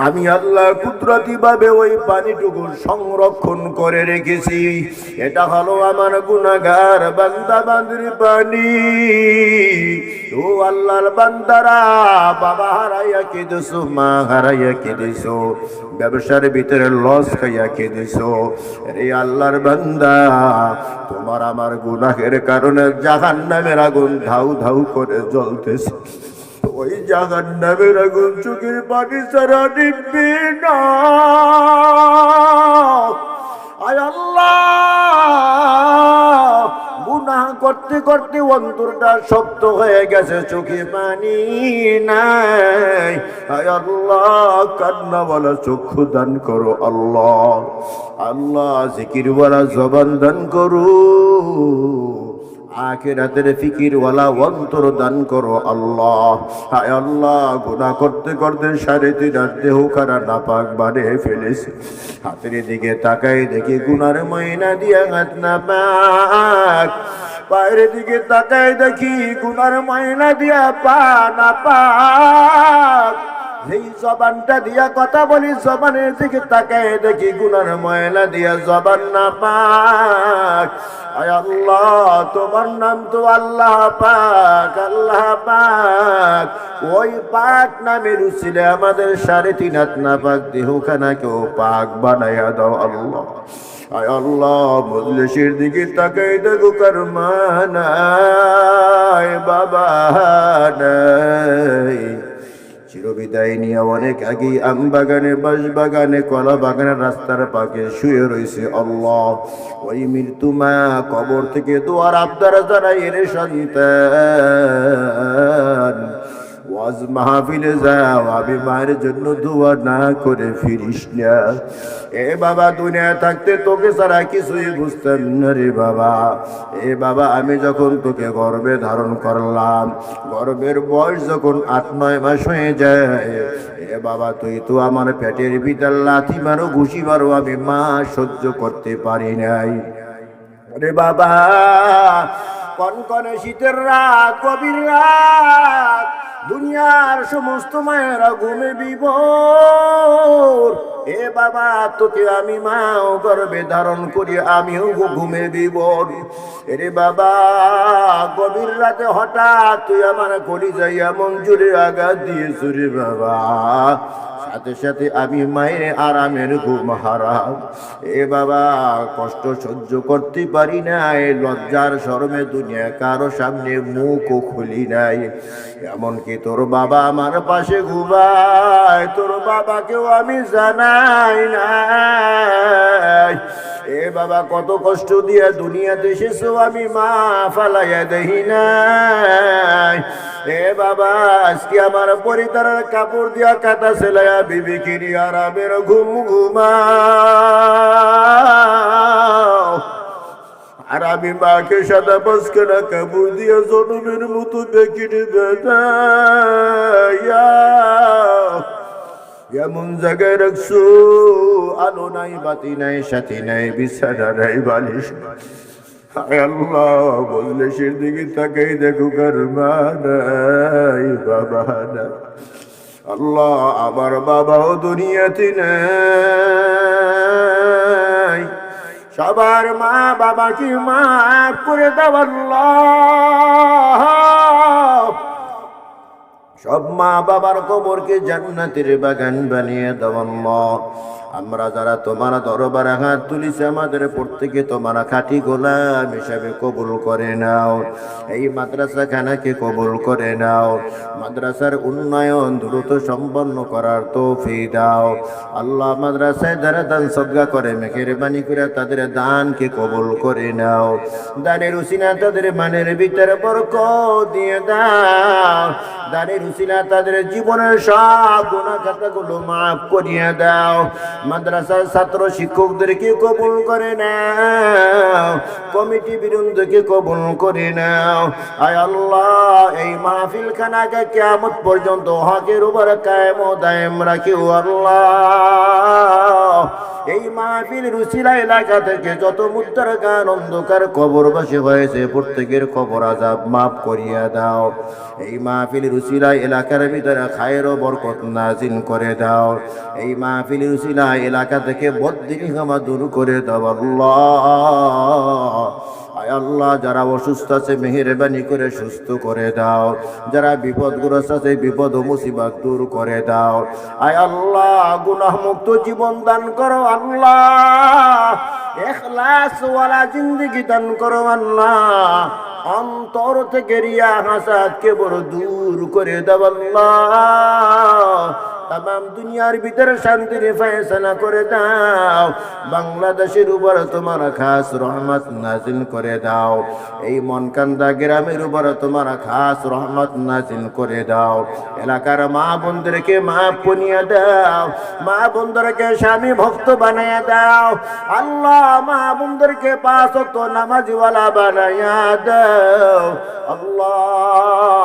আমি আল্লাহ কুদরতি ভাবে ওই পানিটুকু সংরক্ষণ করে রেখেছি। এটা হলো আমার গুনাহগার বান্দা বান্দির পানি। ও আল্লাহর বান্দারা, বাবা হারাইয়া কেঁদেছো, মা হারাইয়া কেঁদেছো, ব্যবসার ভিতরে লস খাইয়া কেঁদেছো, রে আল্লাহর বান্দা, তোমার আমার গুনাহের কারণে জাহান্নামের আগুন ধাউ ধাউ করে জ্বলতেছে। ওই জাহান্নামের আগুন চোখের পানি ছাড়া নিভবে না। আয় আল্লাহ, গুনাহ করতে করতে অন্তরটা শক্ত হয়ে গেছে, চোখে পানি নাই। আয় আল্লাহ, কান্নাওয়ালা চক্ষু দান করো আল্লাহ। আল্লাহ, জিকিরওয়ালা জবান দান করো, আখিরাতের ফিকিরওয়ালা অন্তর দান করো আল্লাহ। হায় আল্লাহ, গুনাহ করতে করতে 3.5 রাত দেহ খারা নাপাক বানিয়ে ফেলেছি। হাতের দিকে তাকাই দেখি গুনার ময়না দিয়া হাত নাপাক, পায়ের দিকে তাকাই দেখি গুনার ময়না দিয়া পা নাপাক। এই জবানটা দিয়া কথা বলি, জবানের দিকে তাকাই দেখি গুনার ময়লা দিয়া জবান নাপাক। আয় আল্লাহ, তোমার নাম তো আল্লাহ পাক, আল্লাহ পাক। ওই পাক নামের উসিলে আমাদের 3.5 হাত নাপাক দেহখানাকেও পাক বানাইয়া দাও আল্লাহ। আয় আল্লাহ, মজলিসের দিকে তাকাই দেখো কার মা নাই, বাবা নাই। চিরবিদায় নিয়ে অনেক আগে আম বাগানে, বাঁশ বাগানে, কলা বাগানে, রাস্তার পাকে শুয়ে রয়েছে আল্লাহ। ওই মৃত্যু মা কবর থেকে দোয়ার আবদার জানাই, এর সন্তান, ওয়াজ মাহফিলে যাও, আমি মায়ের জন্য দোয়া না করে ফিরিস না। এ বাবা, দুনিয়া থাকতে তোকে ছাড়া কিছুই বুঝতাম না রে বাবা। এ বাবা, আমি যখন তোকে গর্ভে ধারণ করলাম, গর্ভের বয়স যখন 8-9 মাস হয়ে যায়, এ বাবা, তুই তো আমার পেটের ভিতর লাথি মারো, ঘুষি মারো, আমি মা সহ্য করতে পারি নাই রে বাবা। কনকনে শীতের রাত, গভীর রাত, দুনিয়ার সমস্ত মায়েরা ঘুমে বিভোর। এ বাবা, তোকে আমি মাও গর্ভে ধারণ করি, আমিও ঘুমে বিভোর। এরে বাবা, গভীর রাতে হঠাৎ তুই আমার কলিজায় এমন জোরে আঘাত দিয়েছ রে বাবা, সাথে সাথে আমি মায়ের আরামের ঘুম হারাম। এ বাবা, কষ্ট সহ্য করতে পারি নাই, লজ্জার শরমে দুনিয়া কারো সামনে মুখও খুলি নাই। এমনকি তোর বাবা আমার পাশে ঘুমায়, তোর বাবাকেও আমি জানাই নাই। এ বাবা, কত কষ্ট দিয়া দুনিয়াতে এসেছো, আমি মা ফালাইয়া দেহি নাই। এ বাবা, আজকে আমার পরিতারের কাপড় দিয়া কাটা সেলাইয়া বিবি কিনি আরামের ঘুম ঘুমাও। আর আমি মাকে সাদা পাঁচখানা কাপড় দিয়া জনমের মতো বেকিনি বেদাইয়া এমন জায়গায় রাখছো আলো নাই, বাতি নাই, সাথী নাই, বিছানা নাই, বালিশ নাই। হায় আল্লাহ, মজলিসের দিকে তাকাই দেখো কার মা নাই, বাবা নাই। আল্লাহ, আমার বাবাও দুনিয়াতে নাই। সবার মা বাবাকে মাফ করে দাও আল্লাহ। সব মা বাবার কবরকে জান্নাতের বাগান বানিয়ে দাও আল্লাহ। আমরা যারা তোমার দরবারে হাত তুলিছি, আমাদের প্রত্যেকে তোমার খাঁটি গোলাম হিসাবে কবুল করে নাও। এই মাদ্রাসা খানাকে কবুল করে নাও। মাদ্রাসার উন্নয়ন দ্রুত সম্পন্ন করার তৌফিক দাও আল্লাহ। মাদ্রাসায় যারা দান সদকা করে, মেহেরবানি করে তাদের দানকে কবুল করে নাও। দানের উসিলা তাদের মানের ভিতরে বরকত দিয়ে দাও। দানের উসিলা তাদের জীবনের সব গুনাহ খাতাগুলো মাফ করিয়ে দাও। মাদ্রাসার ছাত্র শিক্ষকদেরকে কবুল করে নাও। কমিটি বৃন্দকে কবুল করে নাও। আয় আল্লাহ, এই মাহফিল খানাকে কিয়ামত পর্যন্ত হকের উপর কায়েম ও দায়েম রাখিও আল্লাহ। এই মাহফিল রুচিলা এলাকা থেকে যত মুদ্রাকার অন্ধকার কবরবাসী হয়েছে, প্রত্যেকের কবর আযাব মাফ করিয়া দাও। এই মাহফিল রুচিলা এলাকার ভিতরে খায়ের ও বরকত নাজিল করে দাও। এই মাহফিল রুচিলা এলাকা থেকে বদদিনী ক্ষমা দূর করে দাও আল্লাহ। আয় আল্লাহ, যারা অসুস্থ আছে মেহেরবানি করে সুস্থ করে দাও। যারা বিপদগ্রস্ত আছে বিপদ ও মুসিবত দূর করে দাও। আয় আল্লাহ, গুনাহ মুক্ত জীবন দান করো আল্লাহ। ইখলাস ওয়ালা জিন্দেগি দান করো আল্লাহ। অন্তর থেকে রিয়া হাসাদকে বড় দূর করে দাও আল্লাহ। তাম দুনিয়ার ভিতরে শান্তির ফয়সালা করে দাও। বাংলাদেশের উপর তোমার খাস রহমত নাজিল করে দাও। এই মনকান্দা গ্রামের উপর তোমার খাস রহমত নাজিল করে দাও। এলাকার মা বোনদেরকে মাফ করিয়ে দাও। মা বোনদেরকে স্বামী ভক্ত বানিয়ে দাও আল্লাহ। মা বোনদেরকে পাঁচ ওয়াক্ত নামাজওয়ালা বানাইয়া দাও আল্লাহ।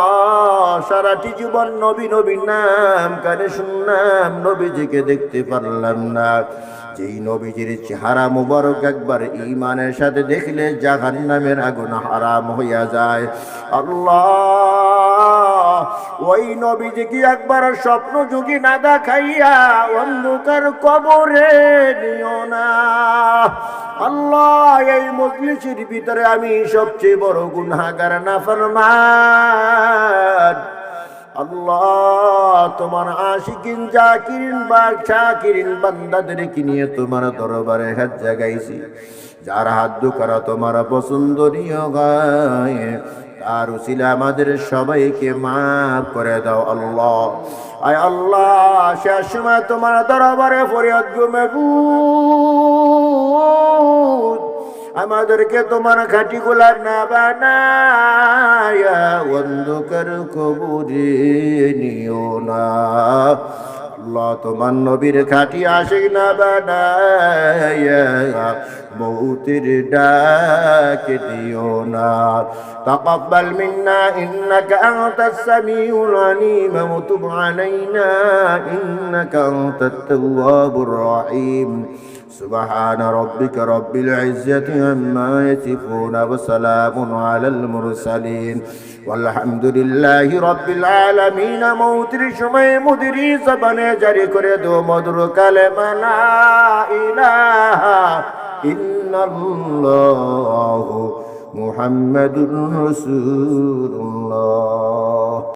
সারাটি জীবন নবী নবী নাম কানে শুনলাম, নবীজিকে দেখতে পারলাম না। যেই নবীজির চেহারা মুবারক একবার ঈমানের সাথে দেখলে জাহান্নামের আগুন হারাম হইয়া যায় আল্লাহ। ওই নবীজিকে একবার স্বপ্ন যোগী না দেখাইয়া অন্ধকার কবরে নিও না আল্লাহ। এই মজলিসের ভিতরে আমি সবচেয়ে বড় গুনাহগার, নাফরমান আল্লাহ। তোমার আশিকিন জাকিরিন শাকিরিন বান্দাদেরকে নিয়ে তোমার দরবারে হাত জাগাইছি। যার হাত দুখানা তোমার পছন্দনীয় গায়ে, তার উসিলা আমাদের সবাইকে মাফ করে দাও আল্লাহ। আয় আল্লাহ, শেষ সময় তোমার দরবারে ফরিয়াদ গুমেগুদ আমাদেরকে তোমার খাঁটি গোলাম না বানায়া অন্ধকার কবরে নিও না আল্লাহ। তোমার নবীর খাঁটি আশিক না বানায়া মৌতের ডাকে দিও না। তাকাব্বাল মিন্না ইন্নাকা আনতাস সামিউল আলিম ওয়া তুব আলাইনা ইন্নাকা আনতাত তাওয়াবুর রহিম। سبحان ربك رب العزة عما يصفون وسلام على المرسلين والحمد لله رب العالمين। মৌতের সময় মুদিরি জবানে জারি করে দো মধুর কালেমা লা ইলাহা ইল্লাল্লাহু মুহাম্মাদুর রাসূলুল্লাহ।